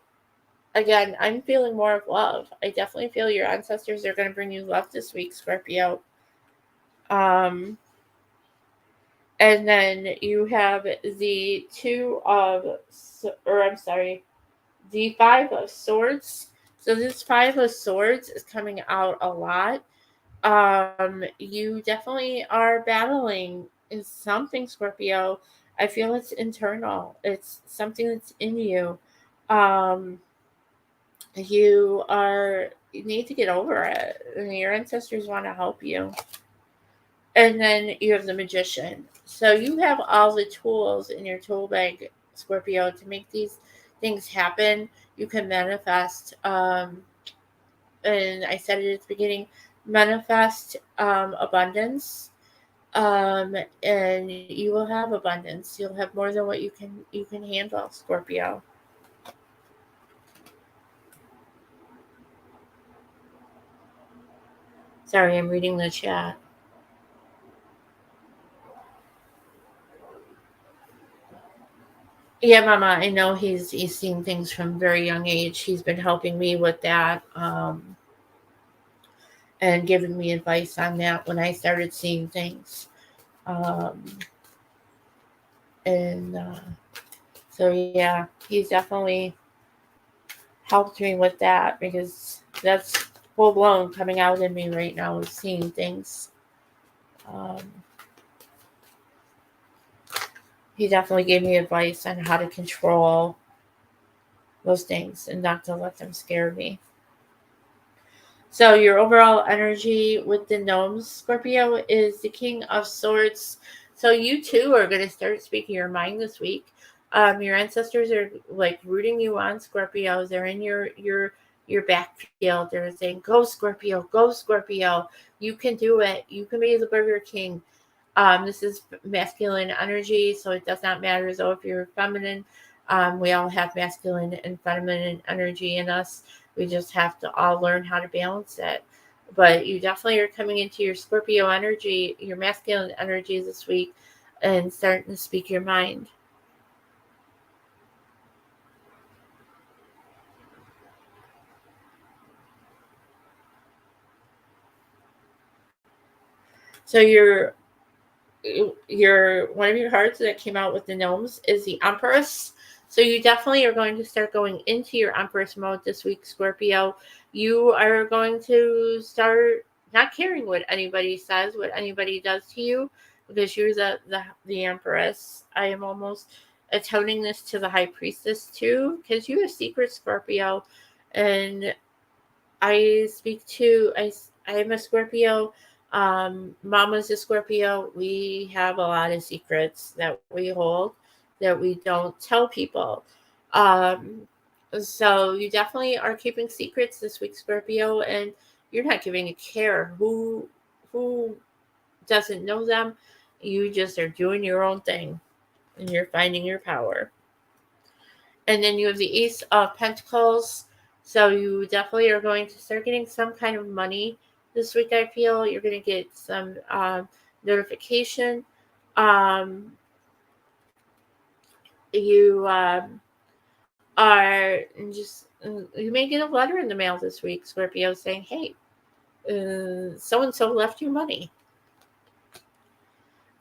again, I'm feeling more of love. I definitely feel your ancestors are going to bring you love this week, Scorpio. Um, And then you have the the Five of Swords. So this Five of Swords is coming out a lot. You definitely are battling in something, Scorpio. I feel it's internal. It's something that's in you. Um, you need to get over it. And your ancestors want to help you. And then you have the Magician. So you have all the tools in your tool bag, Scorpio, to make these things happen. You can manifest, and I said it at the beginning, manifest abundance, and you will have abundance. You'll have more than what you can handle, Scorpio. Sorry, I'm reading the chat. Yeah, Mama, I know he's seen things from very young age. He's been helping me with that. And giving me advice on that when I started seeing things. Um, and so, yeah, he's definitely helped me with that because that's full blown coming out in me right now is seeing things. Um, he definitely gave me advice on how to control those things and not to let them scare me. So your overall energy with the gnomes, Scorpio, is the King of Swords. So you too are going to start speaking your mind this week. Your ancestors are like rooting you on, Scorpio. They're in your backfield. They're saying, "Go, Scorpio! Go, Scorpio! You can do it. You can be the Burger King." This is masculine energy, so it does not matter though if you're feminine. We all have masculine and feminine energy in us. We just have to all learn how to balance it. But you definitely are coming into your Scorpio energy, your masculine energy this week, and starting to speak your mind. So one of your cards that came out with the gnomes is the Empress. So you definitely are going to start going into your Empress mode this week, Scorpio. You are going to start not caring what anybody says, what anybody does to you, because you're the Empress. I am almost atoning this to the High Priestess too, because you're a secret Scorpio, and I am a Scorpio. Mama's a Scorpio. We have a lot of secrets that we hold that we don't tell people. Um, so you definitely are keeping secrets this week, Scorpio, and you're not giving a care who doesn't know them. You just are doing your own thing, and you're finding your power. And then you have the Ace of Pentacles. So you definitely are going to start getting some kind of money this week. I feel you're going to get some notification. You are just you may get a letter in the mail this week, Scorpio, saying, "Hey, so and so left you money."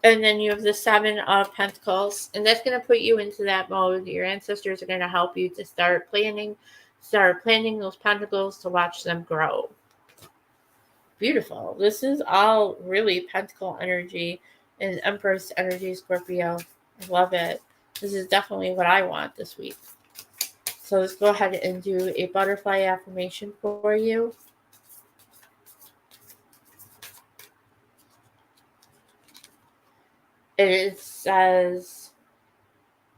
And then you have the Seven of Pentacles, and that's going to put you into that mode. Your ancestors are going to help you to start planning those pentacles to watch them grow. Beautiful. This is all really pentacle energy and Empress energy, Scorpio. I love it. This is definitely what I want this week. So let's go ahead and do a butterfly affirmation for you. It says,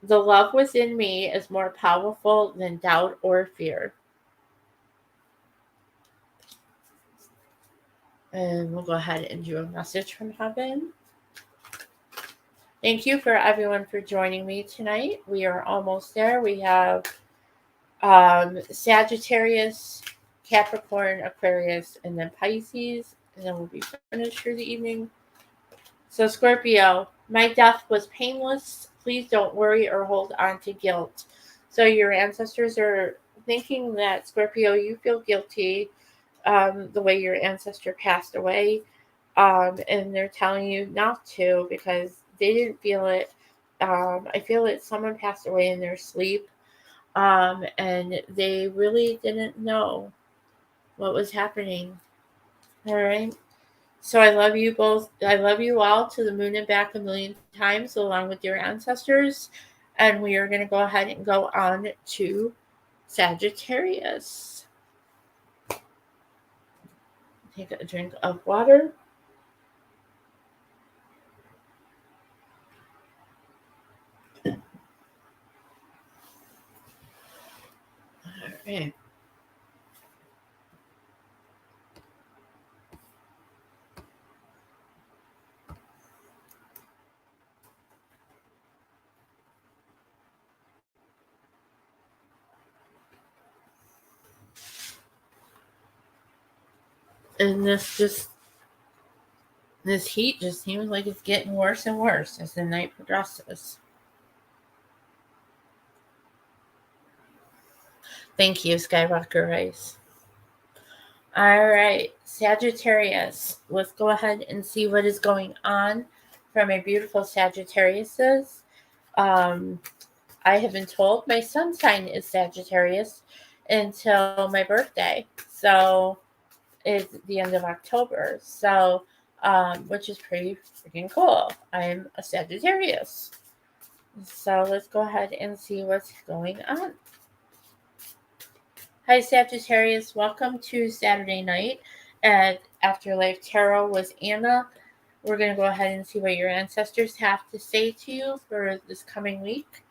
"The love within me is more powerful than doubt or fear." And we'll go ahead and do a message from heaven. Thank you for everyone for joining me tonight. We are almost there. We have Sagittarius, Capricorn, Aquarius, and then Pisces. And then we'll be finished for the evening. So Scorpio, my death was painless. Please don't worry or hold on to guilt. So your ancestors are thinking that, Scorpio, you feel guilty the way your ancestor passed away. And they're telling you not to because they didn't feel it. I feel that someone passed away in their sleep, and they really didn't know what was happening. All right. So I love you both. I love you all to the moon and back a million times, along with your ancestors. And we are going to go ahead and go on to Sagittarius. Take a drink of water. All right. And this heat just seems like it's getting worse and worse as the night progresses. Thank you, Skywalker Rice. All right, Sagittarius. Let's go ahead and see what is going on from a beautiful Sagittarius's. I have been told my sun sign is Sagittarius until my birthday. So it's the end of October. So, which is pretty freaking cool. I'm a Sagittarius. So let's go ahead and see what's going on. Hi, Sagittarius. Welcome to Saturday night at Afterlife Tarot with Anna. We're going to go ahead and see what your ancestors have to say to you for this coming week.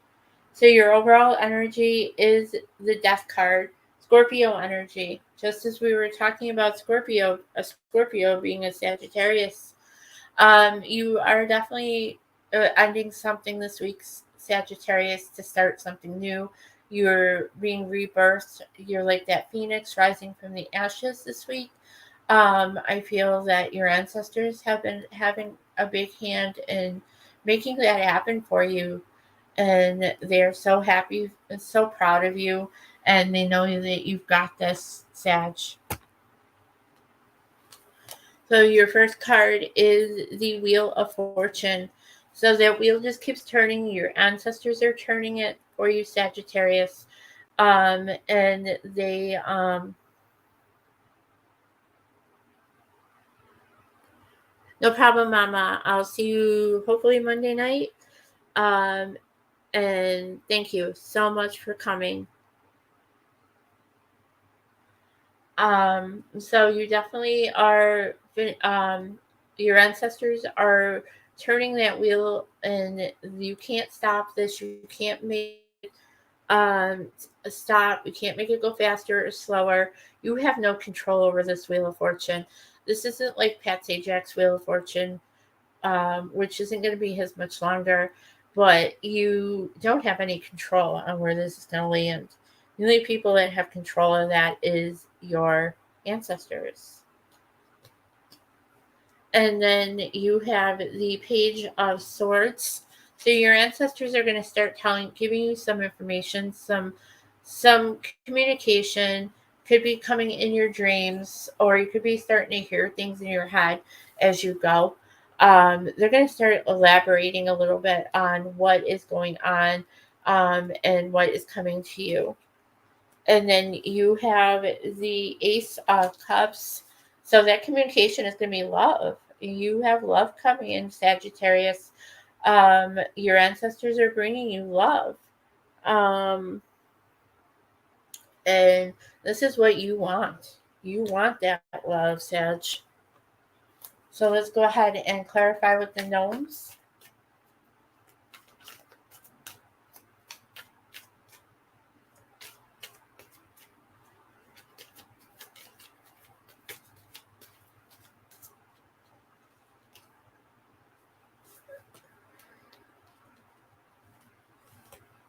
So your overall energy is the Death card, Scorpio energy. Just as we were talking about Scorpio, a Scorpio being a Sagittarius, you are definitely ending something this week, Sagittarius, to start something new. You're being rebirthed. You're like that phoenix rising from the ashes this week. I feel that your ancestors have been having a big hand in making that happen for you. And they're so happy and so proud of you. And they know that you've got this, Sag. So your first card is the Wheel of Fortune. So that wheel just keeps turning. Your ancestors are turning it for you, Sagittarius. And they no problem, Mama. I'll see you hopefully Monday night. Um, and thank you so much for coming. So you definitely are. Your ancestors are turning that wheel, and you can't stop this. You can't make um stop. You can't make it go faster or slower. You have no control over this wheel of fortune. This isn't like Pat Sajak's wheel of fortune, which isn't going to be as much longer, but you don't have any control on where this is going to land. The only people that have control of that is your ancestors. And then you have the Page of Swords. So your ancestors are going to start giving you some information, some communication. Could be coming in your dreams, or you could be starting to hear things in your head as you go. They're going to start elaborating a little bit on what is going on, and what is coming to you. And then you have the Ace of Cups. So that communication is going to be love. You have love coming in, Sagittarius. Your ancestors are bringing you love. Um, and this is what you want. You want that love, Sag. So let's go ahead and clarify with the gnomes.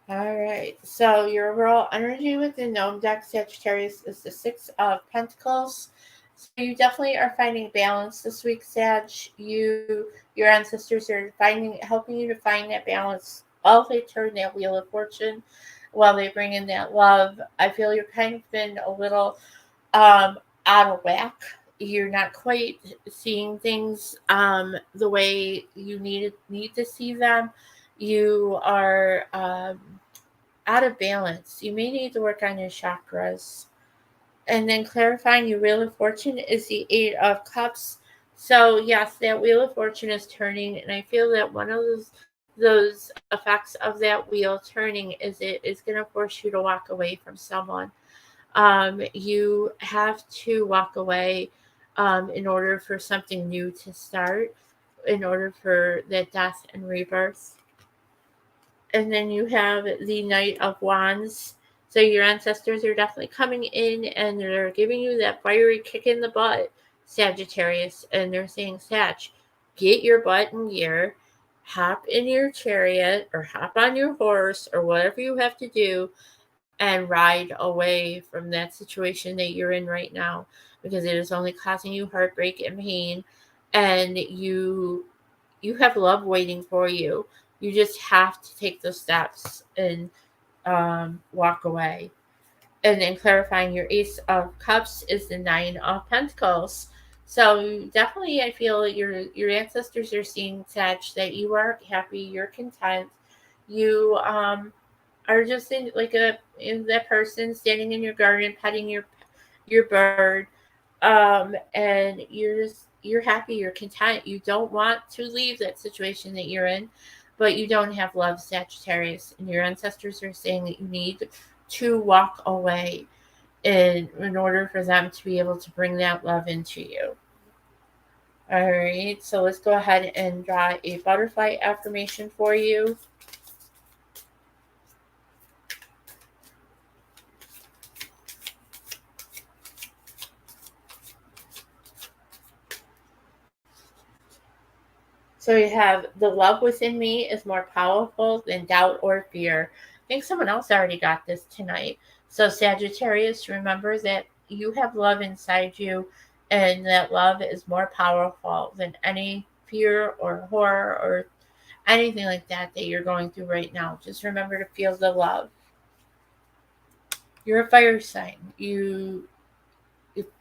All right. So your overall energy with the gnome deck, Sagittarius, is the Six of Pentacles. So you definitely are finding balance this week, Sag. Your ancestors are helping you to find that balance while they turn that wheel of fortune, while they bring in that love. I feel you're kind of been a little out of whack. You're not quite seeing things the way you need to see them. You are out of balance. You may need to work on your chakras. And then clarifying your wheel of fortune is the Eight of Cups. So yes, that wheel of fortune is turning, and I feel that one of those effects of that wheel turning is it is going to force you to walk away from someone. You have to walk away in order for something new to start, in order for that death and rebirth. And then you have the Knight of Wands. So your ancestors are definitely coming in and they're giving you that fiery kick in the butt, Sagittarius. And they're saying, Sag, get your butt in gear, hop in your chariot or hop on your horse or whatever you have to do and ride away from that situation that you're in right now, because it is only causing you heartbreak and pain, and you have love waiting for you. You just have to take those steps and walk away. And then clarifying your Ace of Cups is the Nine of Pentacles. So definitely, I feel your ancestors are seeing, Sag, that you are happy, you're content, you are just in that person standing in your garden, petting your bird, and you're happy, you're content. You don't want to leave that situation that you're in, but you don't have love, Sagittarius, and your ancestors are saying that you need to walk away in order for them to be able to bring that love into you. All right, so let's go ahead and draw a butterfly affirmation for you. So you have the love within me is more powerful than doubt or fear. I think someone else already got this tonight. So Sagittarius, remember that you have love inside you, and that love is more powerful than any fear or horror or anything like that you're going through right now. Just remember to feel the love. You're a fire sign.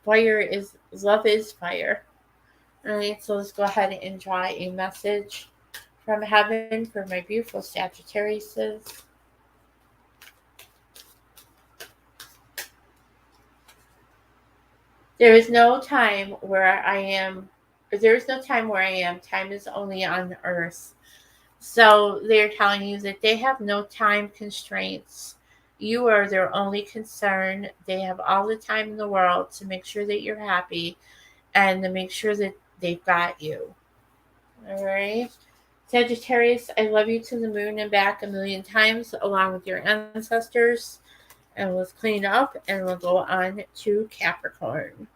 Fire is love is fire. All right, so let's go ahead and draw a message from heaven for my beautiful Sagittariuses. There is no time where I am, there is no time where I am. Time is only on earth. So they're telling you that they have no time constraints. You are their only concern. They have all the time in the world to make sure that you're happy and to make sure that they've got you. All right. Sagittarius, I love you to the moon and back a million times, along with your ancestors. And let's clean up and we'll go on to Capricorn.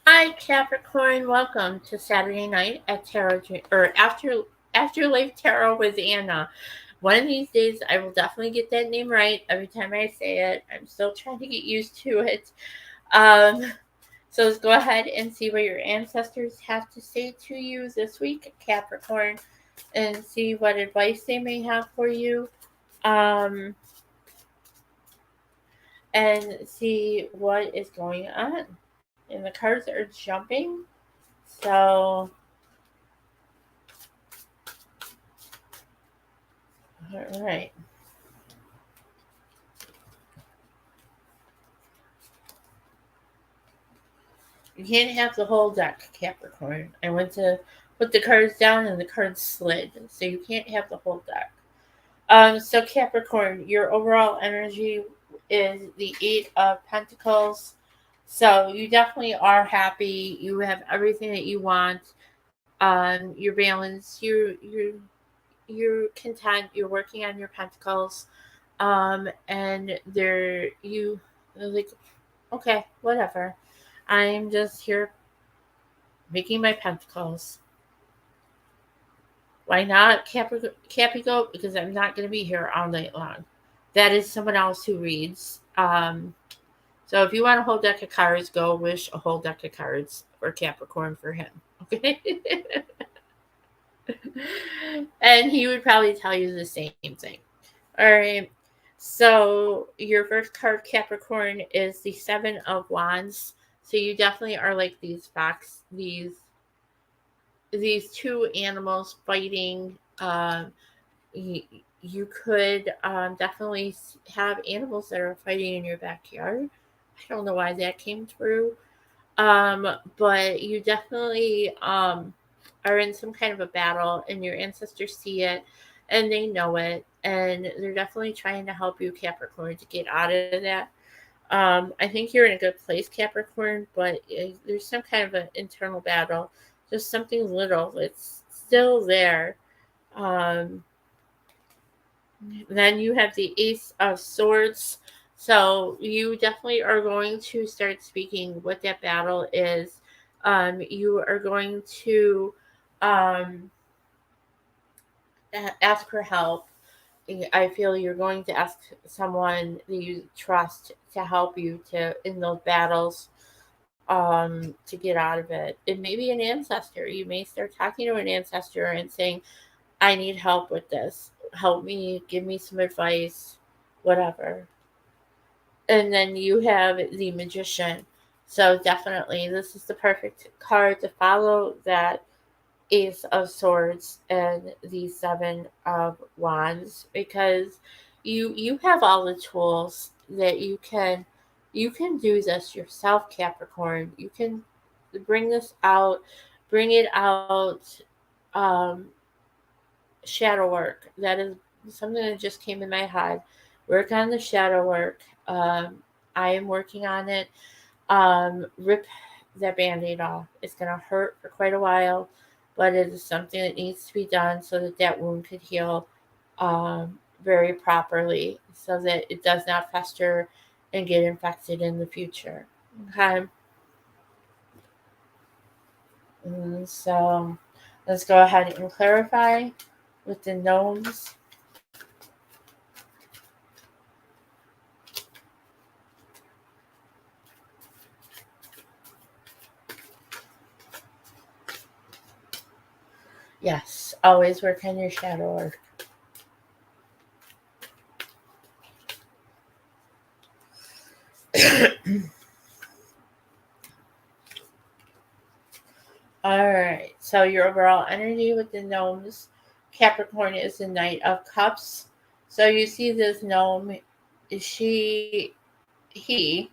Hi, Capricorn. Welcome to Saturday night at Tarot or Afterlife Tarot with Anna. One of these days, I will definitely get that name right every time I say it. I'm still trying to get used to it. So let's go ahead and see what your ancestors have to say to you this week, Capricorn, and see what advice they may have for you. And see what is going on. And the cards are jumping. So, all right. You can't have the whole deck, Capricorn. I went to put the cards down and the cards slid. So you can't have the whole deck. So Capricorn, your overall energy is the Eight of Pentacles. So you definitely are happy. You have everything that you want. You're balanced. You're content. You're working on your pentacles. And you like, okay, whatever. I'm just here making my pentacles. Why not, Cappy Goat? Because I'm not going to be here all night long. That is someone else who reads. So if you want a whole deck of cards, go wish a whole deck of cards for Capricorn for him. Okay? And he would probably tell you the same thing. All right. So your first card, Capricorn, is the Seven of Wands. So you definitely are like these two animals fighting. You could definitely have animals that are fighting in your backyard. I don't know why that came through. But you definitely are in some kind of a battle, and your ancestors see it and they know it, and they're definitely trying to help you, Capricorn, to get out of that. I think you're in a good place, Capricorn, but there's some kind of an internal battle, just something little. It's still there. Um, then you have the Ace of Swords. So you definitely are going to start speaking what that battle is. You are going to um, ask for help. I feel you're going to ask someone that you trust to help you to in those battles to get out of it. It may be an ancestor. You may start talking to an ancestor and saying, I need help with this. Help me, give me some advice, whatever. And then you have the Magician. So definitely this is the perfect card to follow that Ace of Swords and the Seven of Wands, because you have all the tools that you can do this yourself, Capricorn. You can bring this out, bring it out. um Shadow work. That is something that just came in my head. Work on the shadow work. I am working on it. Rip that band-aid off. It's going to hurt for quite a while, but it is something that needs to be done so that that wound could heal very properly, so that it does not fester and get infected in the future. Okay. So let's go ahead and clarify with the gnomes. Yes, always work on your shadow work. All right. So your overall energy with the gnomes, Capricorn is the Knight of Cups. So you see this gnome, she, he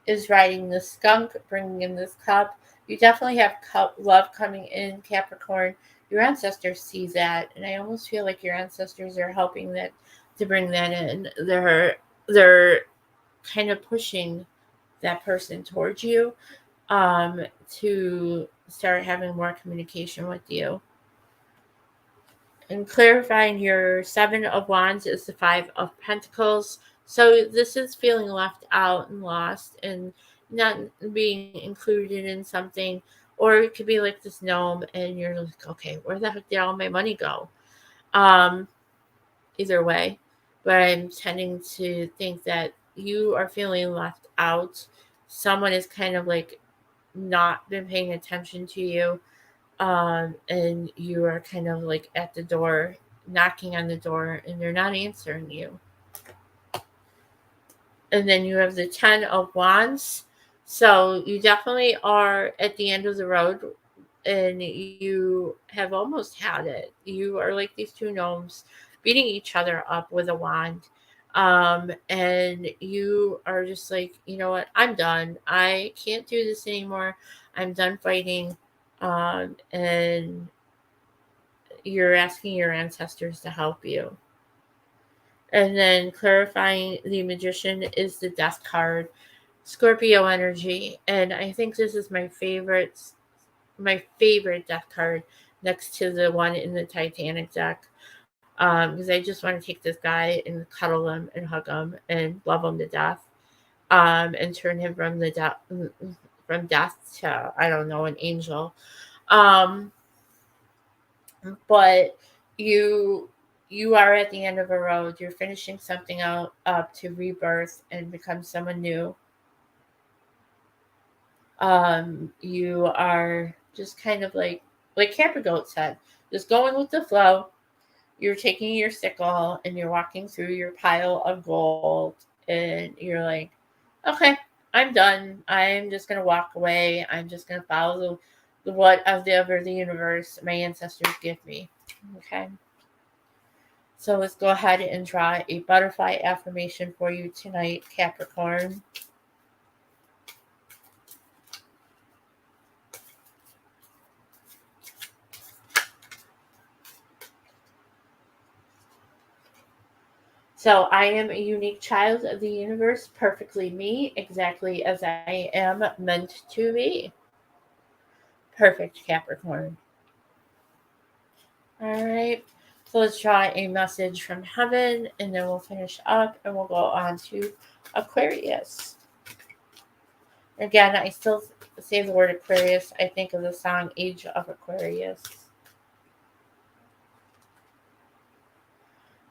is riding the skunk, bringing in this cup. You definitely have cup love coming in, Capricorn. Your ancestors see that, and I almost feel like your ancestors are helping that to bring that in. They're kind of pushing that person towards you, to start having more communication with you. And clarifying your Seven of Wands is the Five of Pentacles. So this is feeling left out and lost and not being included in something. Or it could be like this gnome and you're like, okay, where the heck did all my money go? Um, Either way. But I'm tending to think that you are feeling left out. Someone is kind of like not been paying attention to you, and you are kind of like at the door, knocking on the door, and they're not answering you. And then you have the 10 of Wands. So you definitely are at the end of the road, and you have almost had it. You are like these two gnomes beating each other up with a wand. And you are just like, you know what, I'm done. I can't do this anymore. I'm done fighting. And you're asking your ancestors to help you. And then clarifying the Magician is the Death card, Scorpio energy. And I think this is my favorite death card, next to the one in the Titanic deck. Because I just want to take this guy and cuddle him and hug him and love him to death. And turn him from death to, I don't know, an angel. Um, but you you are at the end of a road. You're finishing something out up to rebirth and become someone new. You are just kind of like Camper Goat said, just going with the flow. You're taking your sickle and you're walking through your pile of gold, and you're like, okay, I'm done. I'm just gonna walk away. I'm just gonna follow the whatever the universe, my ancestors give me. Okay. So let's go ahead and draw a butterfly affirmation for you tonight, Capricorn. So I am a unique child of the universe, perfectly me, exactly as I am meant to be. Perfect, Capricorn. All right. So let's draw a message from heaven, and then we'll finish up and we'll go on to Aquarius. Again, I still say the word Aquarius. I think of the song Age of Aquarius.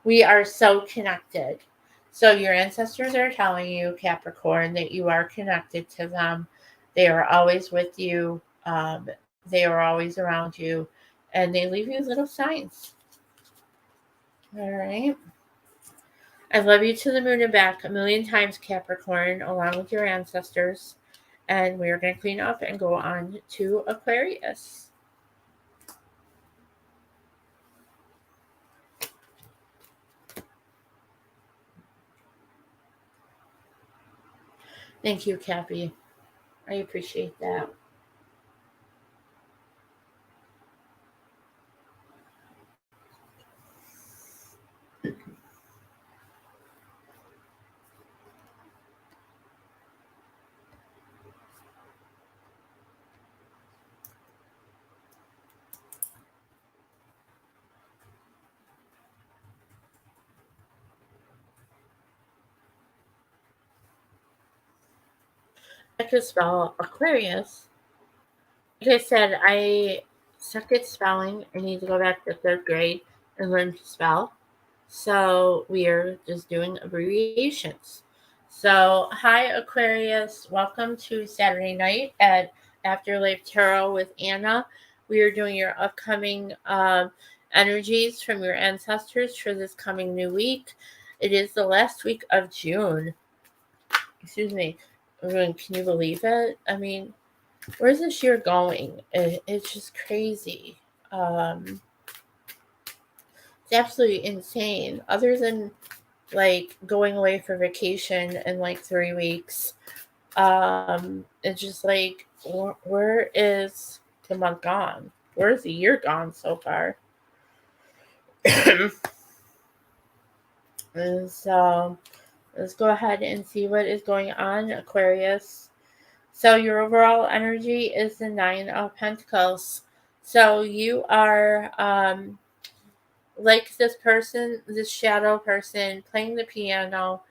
We are so connected. So your ancestors are telling you, Capricorn, that you are connected to them. They are always with you. They are always around you, and they leave you little signs. All right. I love you to the moon and back a million times, Capricorn, along with your ancestors. And we are going to clean up and go on to Aquarius. Thank you, Cappy. I appreciate that. I could spell Aquarius like I said, I suck at spelling. I need to go back to third grade and learn to spell. So we are just doing abbreviations. So, hi Aquarius, welcome to Saturday night at Afterlife Tarot with Anna. We are doing your upcoming energies from your ancestors for this coming new week. It is the last week of June. Excuse me. Can you believe it? I mean, where's this year going? It's just crazy. It's absolutely insane. Other than like going away for vacation in like 3 weeks, it's just like where is the month gone? Where's the year gone so far? And so let's go ahead and see what is going on, Aquarius. So your overall energy is the Nine of Pentacles. So you are like this person, this shadow person playing the piano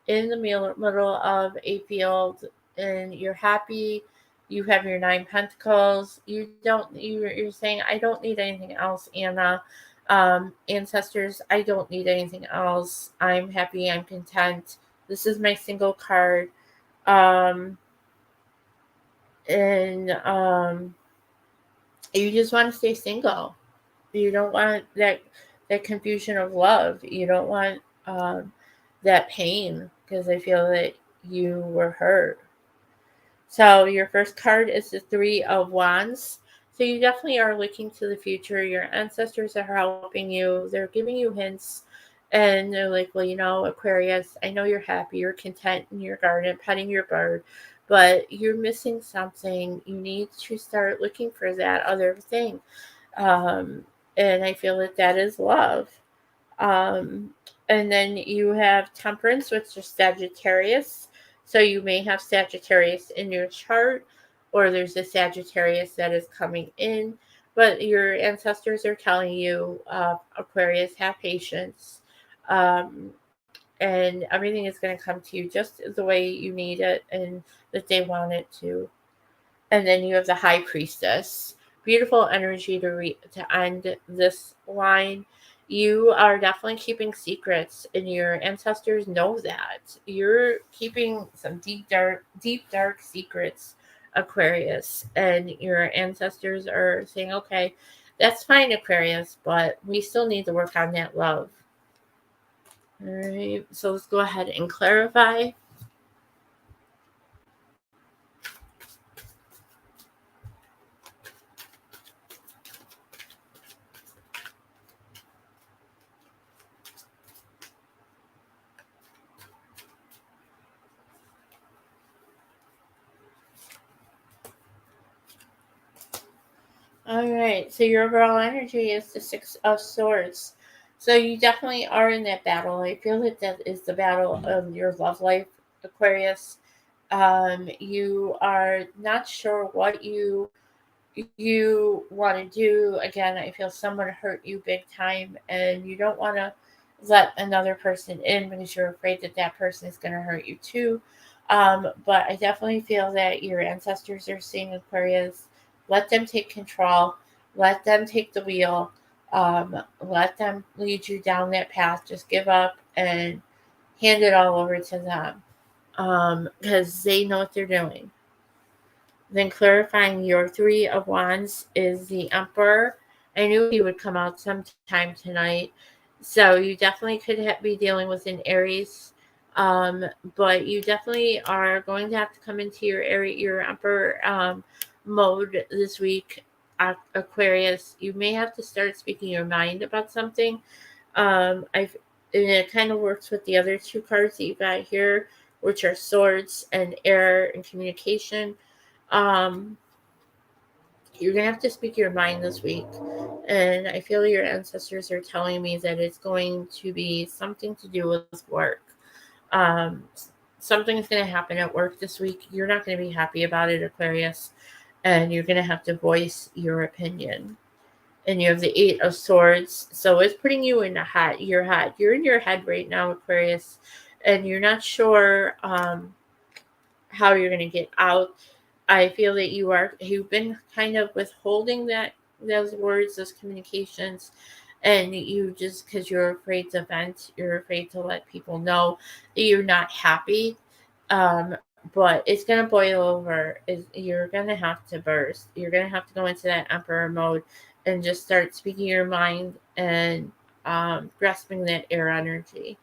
in the middle of a field, and you're happy. You have your 9 pentacles. You're saying, I don't need anything else, Anna. Ancestors, I don't need anything else. I'm happy. I'm content. This is my single card. And you just want to stay single. You don't want that confusion of love. You don't want that pain, because I feel that you were hurt. So your first card is the Three of Wands. So you definitely are looking to the future. Your ancestors are helping you. They're giving you hints. And they're like, well, Aquarius, I know you're happy. You're content in your garden, petting your bird, but you're missing something. You need to start looking for that other thing. Um, and I feel that is love. Um, and then you have Temperance, which is Sagittarius. So you may have Sagittarius in your chart, or there's a Sagittarius that is coming in. But your ancestors are telling you, Aquarius, have patience. Um, and everything is going to come to you just the way you need it and that they want it to. And then you have the High Priestess. Beautiful energy to end this line. You are definitely keeping secrets, and your ancestors know that. You're keeping some deep dark secrets, Aquarius, and your ancestors are saying, okay, that's fine, Aquarius, but we still need to work on that love. All right, so let's go ahead and clarify. All right, so your overall energy is the Six of Swords. So you definitely are in that battle. I feel that is the battle of your love life, Aquarius. You are not sure what you want to do. Again, I feel someone hurt you big time, and you don't want to let another person in because you're afraid that person is going to hurt you too. But I definitely feel that your ancestors are seeing, Aquarius. Let them take control. Let them take the wheel. Let them lead you down that path. Just give up and hand it all over to them, because they know what they're doing. Then clarifying your Three of Wands is the Emperor. I knew he would come out sometime tonight. So you definitely could be dealing with an Aries. But you definitely are going to have to come into your Emperor mode this week, Aquarius. You may have to start speaking your mind about something. And it kind of works with the other two cards that you got here, which are Swords and Air and Communication. um, you're gonna have to speak your mind this week, and I feel your ancestors are telling me that it's going to be something to do with work. Um, Something's gonna happen at work this week. You're not gonna be happy about it, Aquarius, and you're gonna have to voice your opinion. And you have the Eight of Swords, so it's putting you in your head. You're in your head right now, Aquarius, and you're not sure how you're gonna get out. I feel that you've been kind of withholding those words, those communications, and you just because you're afraid to vent, you're afraid to let people know that you're not happy. But it's gonna boil over. You're gonna have to burst. You're gonna have to go into that emperor mode and just start speaking your mind and grasping that air energy.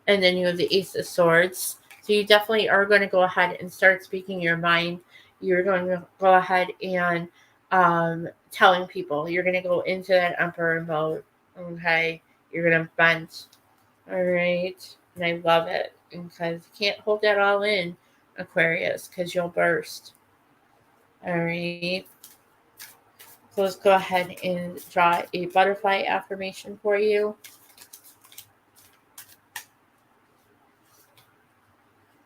And then you have the Ace of Swords. So you definitely are going to go ahead and start speaking your mind. You're going to go ahead and telling people. You're going to go into that Emperor mode. Okay. You're going to vent. All right. And I love it because you can't hold that all in, Aquarius, because you'll burst. All right. So let's go ahead and draw a butterfly affirmation for you.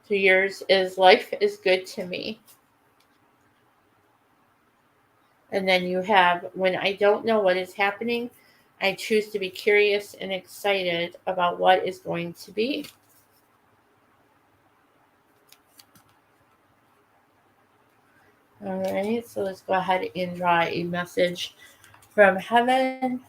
So yours is life is good to me. And then you have when I don't know what is happening, I choose to be curious and excited about what is going to be. All right, so let's go ahead and draw a message from heaven.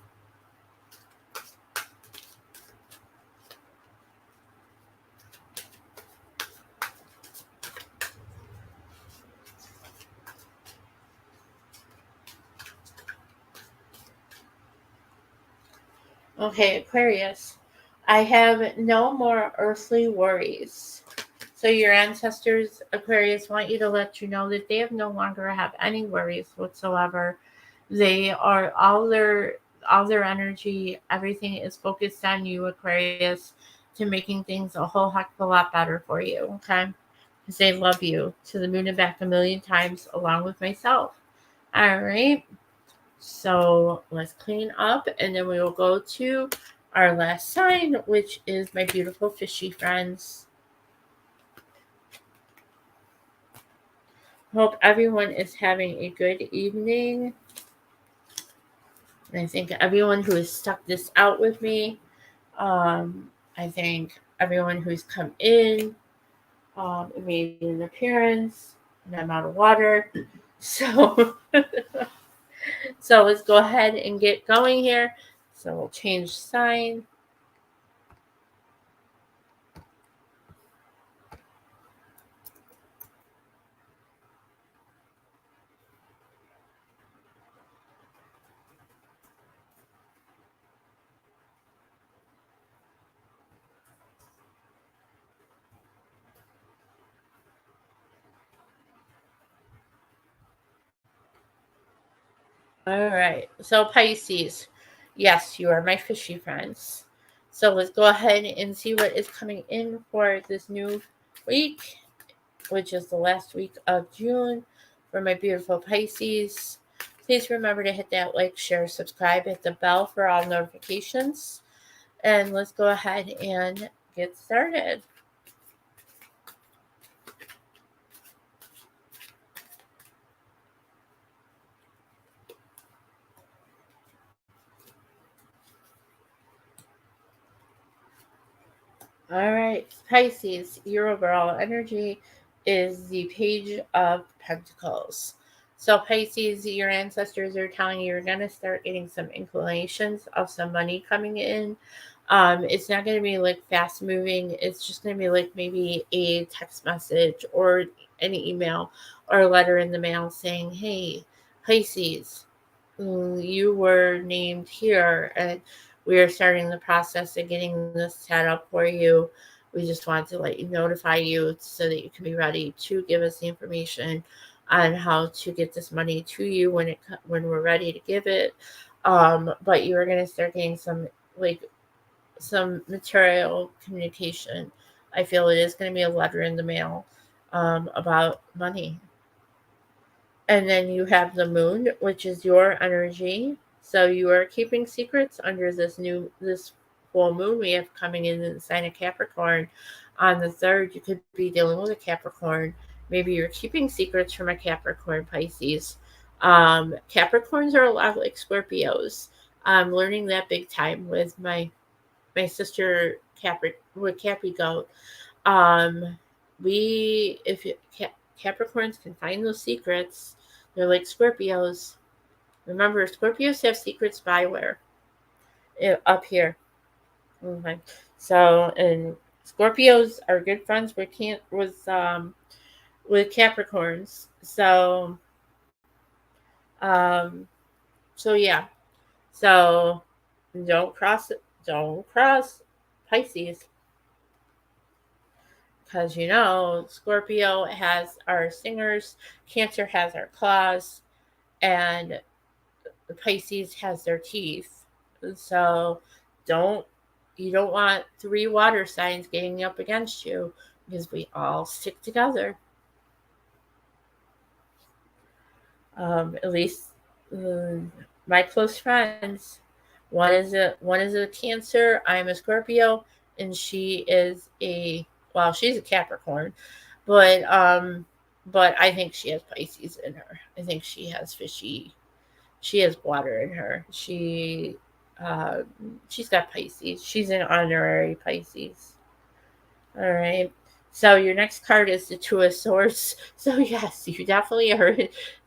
Okay, Aquarius, I have no more earthly worries. So your ancestors, Aquarius, want you to let you know that they have no longer have any worries whatsoever. They are all their energy, everything is focused on you, Aquarius, to making things a whole heck of a lot better for you. Okay, because they love you to the moon and back a million times, along with myself. All right. So let's clean up, and then we will go to our last sign, which is my beautiful fishy friends. Hope everyone is having a good evening. And I thank everyone who has stuck this out with me. I thank everyone who's come in, made an appearance, and I'm out of water. So, so let's go ahead and get going here. So we'll change sign. All right. So Pisces, yes, you are my fishy friends. So let's go ahead and see what is coming in for this new week, which is the last week of June for my beautiful Pisces. Please remember to hit that like, share, subscribe, hit the bell for all notifications. And let's go ahead and get started. All right, Pisces, your overall energy is the Page of Pentacles. So, Pisces, your ancestors are telling you you're going to start getting some inclinations of some money coming in. It's not going to be like fast moving. It's just going to be like maybe a text message or an email or a letter in the mail saying, "Hey, Pisces, you were named here, and we are starting the process of getting this set up for you. We just want to let you notify you so that you can be ready to give us the information on how to get this money to you when we're ready to give it." But you are going to start getting some material communication. I feel it is going to be a letter in the mail about money. And then you have the moon, which is your energy. So you are keeping secrets under this full moon we have coming in the sign of Capricorn. On the 3rd, you could be dealing with a Capricorn. Maybe you're keeping secrets from a Capricorn, Pisces. Capricorns are a lot like Scorpios. I'm learning that big time with my sister Capri with Capri Goat. Um, we if you Capricorns can find those secrets. They're like Scorpios. Remember, Scorpios have secret spyware up here. Okay. So, and Scorpios are good friends with Capricorns. Um, so yeah. So don't cross don't cross Pisces, because Scorpio has our stingers, Cancer has our claws, and Pisces has their teeth. So don't you don't want three water signs getting up against you, because we all stick together. At least uh, my close friends. One is a Cancer. I'm a Scorpio, and she is she's a Capricorn, but I think she has Pisces in her. I think she has fishy. She has water in her. Uh, she's got Pisces. She's an honorary Pisces. All right. So your next card is the Two of Swords. So yes, you definitely are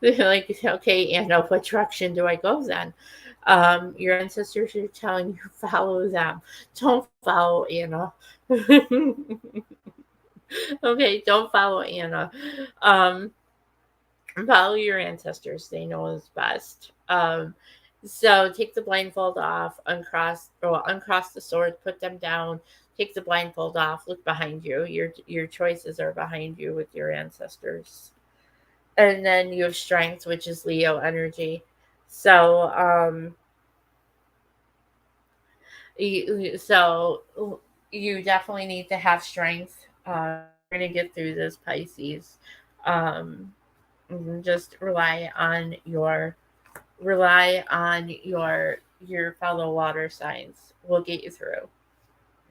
like, okay, Anna, what direction do I go then? Your ancestors are telling you follow them. Don't follow Anna. Okay, don't follow Anna. Um, Follow your ancestors. They know is best. So take the blindfold off, uncross the swords, put them down, take the blindfold off, look behind you. Your choices are behind you with your ancestors. And then you have strength, which is Leo energy. So so you definitely need to have strength. We're gonna get through this, Pisces. Um, just rely on your fellow water signs. We'll get you through.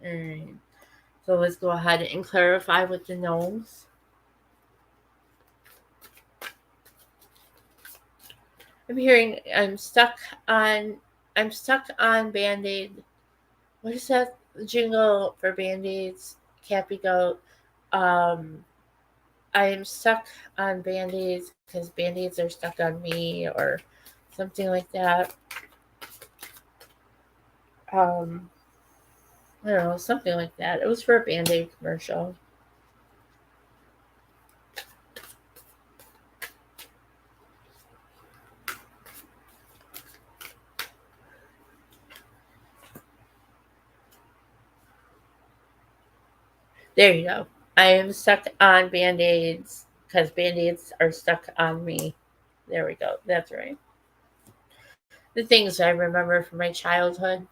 Alright. So let's go ahead and clarify with the gnomes. I'm I'm stuck on Band-Aid. What is that jingle for Band-Aids? Cappy Goat. Um I am stuck on Band-Aids because Band-Aids are stuck on me, or something like that. Um I don't know, something like that. It was for a Band-Aid commercial. There you go. I am stuck on Band-Aids because Band-Aids are stuck on me. There we go. That's right. The things I remember from my childhood,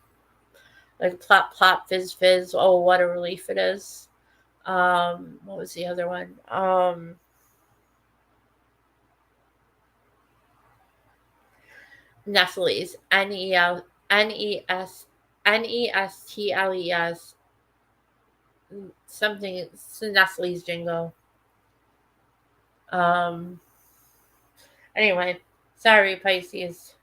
like plop plop, fizz fizz. Oh, what a relief it is. What was the other one? Nestle's. Nestles. Something. It's the Nestle's jingle. Um. Anyway, sorry, Pisces.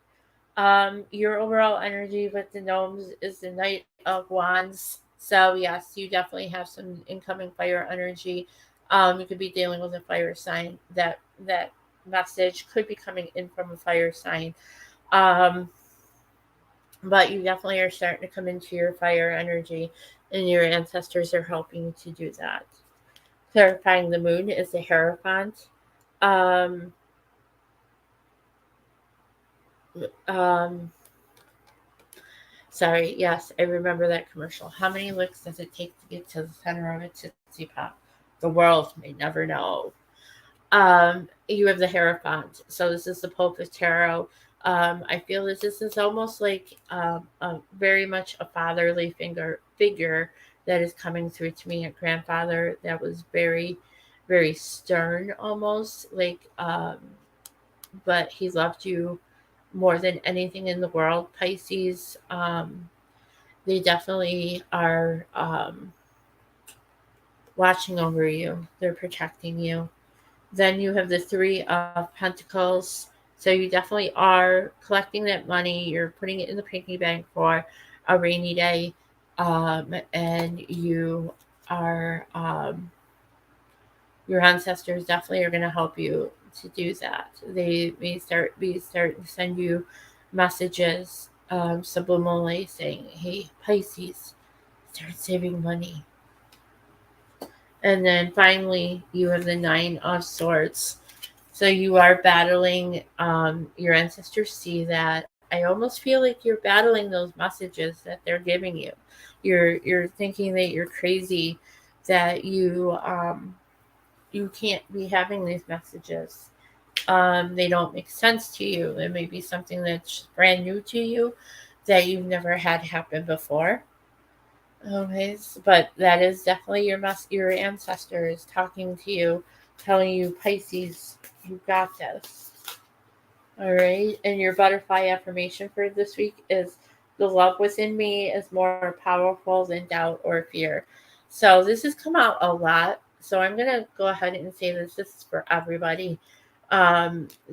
Your overall energy with the gnomes is the Knight of Wands. So yes, you definitely have some incoming fire energy. You could be dealing with a fire sign. That message could be coming in from a fire sign. Um, but you definitely are starting to come into your fire energy, and your ancestors are helping you to do that. Clarifying the moon is the Hierophant. Um, um, Sorry, yes, I remember that commercial. How many licks does it take to get to the center of a Tootsie Pop? The world may never know. You have the Hierophant. So this is the Pope of Tarot. I feel that this is almost like very much a fatherly figure that is coming through to me. A grandfather that was very, very stern, almost like, but he loved you more than anything in the world. Pisces. They definitely are watching over you. They're protecting you. Then you have the Three of Pentacles. So you definitely are collecting that money. You're putting it in the piggy bank for a rainy day. And are your ancestors definitely are going to help you to do that. They may start to send you messages subliminally saying, "Hey, Pisces, start saving money." And then finally, you have the Nine of Swords. So you are battling. Your ancestors see that. I almost feel like you're battling those messages that they're giving you. You're thinking that you're crazy, that you can't be having these messages. They don't make sense to you. It may be something that's brand new to you that you've never had happen before. Okay, but that is definitely your ancestors talking to you, telling you, Pisces, you got this. All right, and your butterfly affirmation for this week is the love within me is more powerful than doubt or fear. So this has come out a lot. So I'm gonna go ahead and say this is for everybody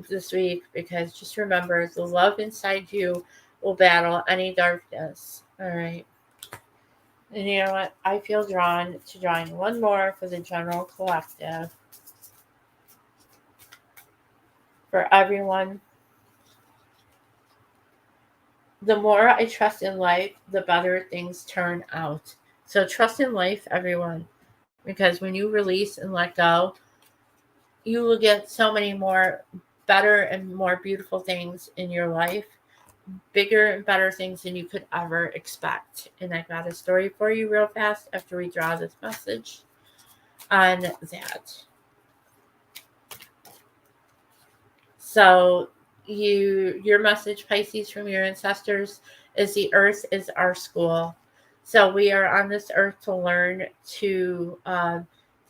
this week, because just remember the love inside you will battle any darkness. All right. And you know what? I feel drawn to drawing one more for the general collective for everyone. The more I trust in life, the better things turn out. So trust in life, everyone, because when you release and let go, you will get so many more better and more beautiful things in your life, bigger and better things than you could ever expect. And I got a story for you real fast after we draw this message on that. So your message, Pisces, from your ancestors is the earth is our school. So we are on this earth to learn to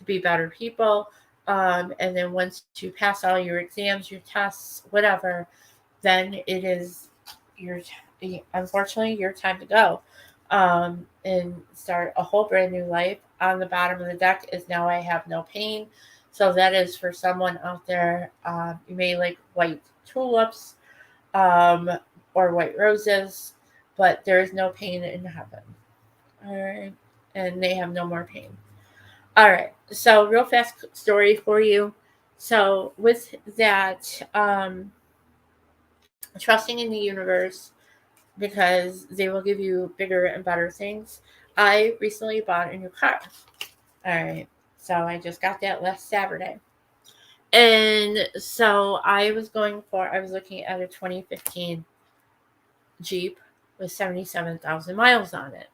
be better people. And then once you pass all your exams, your tests, whatever, then it is your unfortunately your time to go and start a whole brand new life. On the bottom of the deck is Now I Have No Pain. So that is for someone out there. You may like white tulips or white roses, but there is no pain in heaven. All right. And they have no more pain. All right. So, real fast story for you. So, with that, trusting in the universe because they will give you bigger and better things. I recently bought a new car. All right. So, I just got that last Saturday. And so I was looking at a 2015 Jeep with 77,000 miles on it.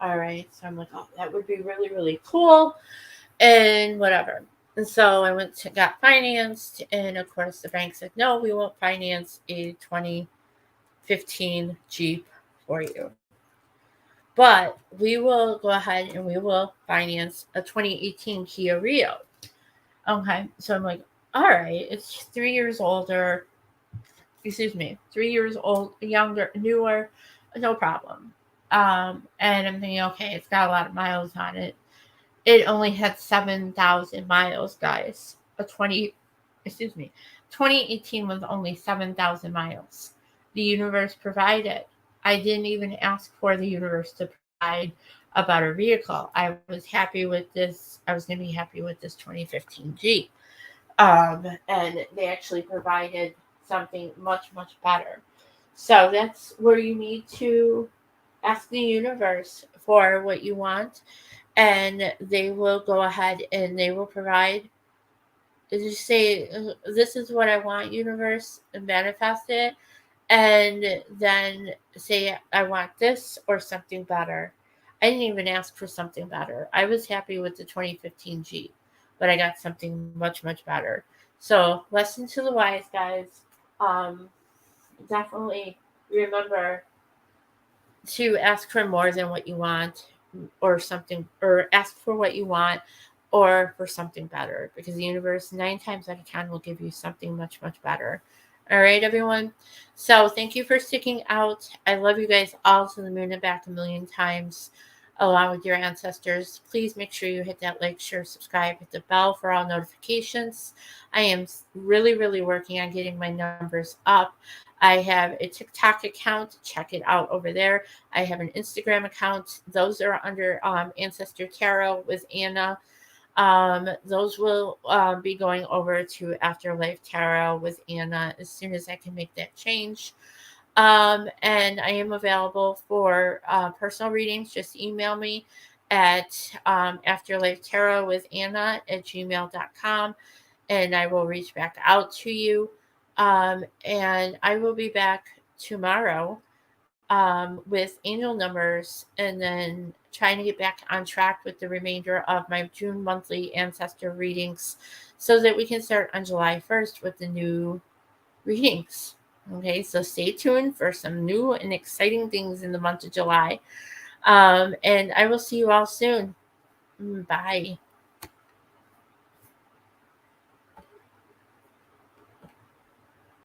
All right. So I'm like, oh, that would be really, really cool. And whatever. And so I got financed. And of course, the bank said, no, we won't finance a 2015 Jeep for you. But we will go ahead and we will finance a 2018 Kia Rio. Okay. So I'm like, all right, it's 3 years older. 3 years old, younger, newer, no problem. And I'm thinking, okay, it's got a lot of miles on it. It only had 7,000 miles, guys. 2018 was only 7,000 miles. The universe provided. I didn't even ask for the universe to provide a better vehicle. I was happy with this. I was going to be happy with this 2015 Jeep. And they actually provided something much, much better. So that's where you need to ask the universe for what you want, and they will go ahead and they will provide. Just say, "This is what I want, universe," and manifest it, and then say, "I want this or something better." I didn't even ask for something better. I was happy with the 2015 Jeep, but I got something much, much better. So, lesson to the wise, guys. Um, Definitely remember to ask for more than what you want, or something, or ask for what you want or for something better, because the universe 9 times out of 10 will give you something much, much better. All right, everyone. So thank you for sticking out. I love you guys all to the moon and back a million times, along with your ancestors. Please make sure you hit that like, share, subscribe, hit the bell for all notifications. I am really, really working on getting my numbers up. I have a TikTok account. Check it out over there. I have an Instagram account. Those are under Ancestor Tarot with Anna. Those will be going over to Afterlife Tarot with Anna as soon as I can make that change. And I am available for personal readings. Just email me at Afterlife Tarot with Anna at gmail.com, and I will reach back out to you. And I will be back tomorrow with angel numbers, and then trying to get back on track with the remainder of my June monthly ancestor readings so that we can start on July 1st with the new readings. Okay, so stay tuned for some new and exciting things in the month of July. And I will see you all soon. Bye.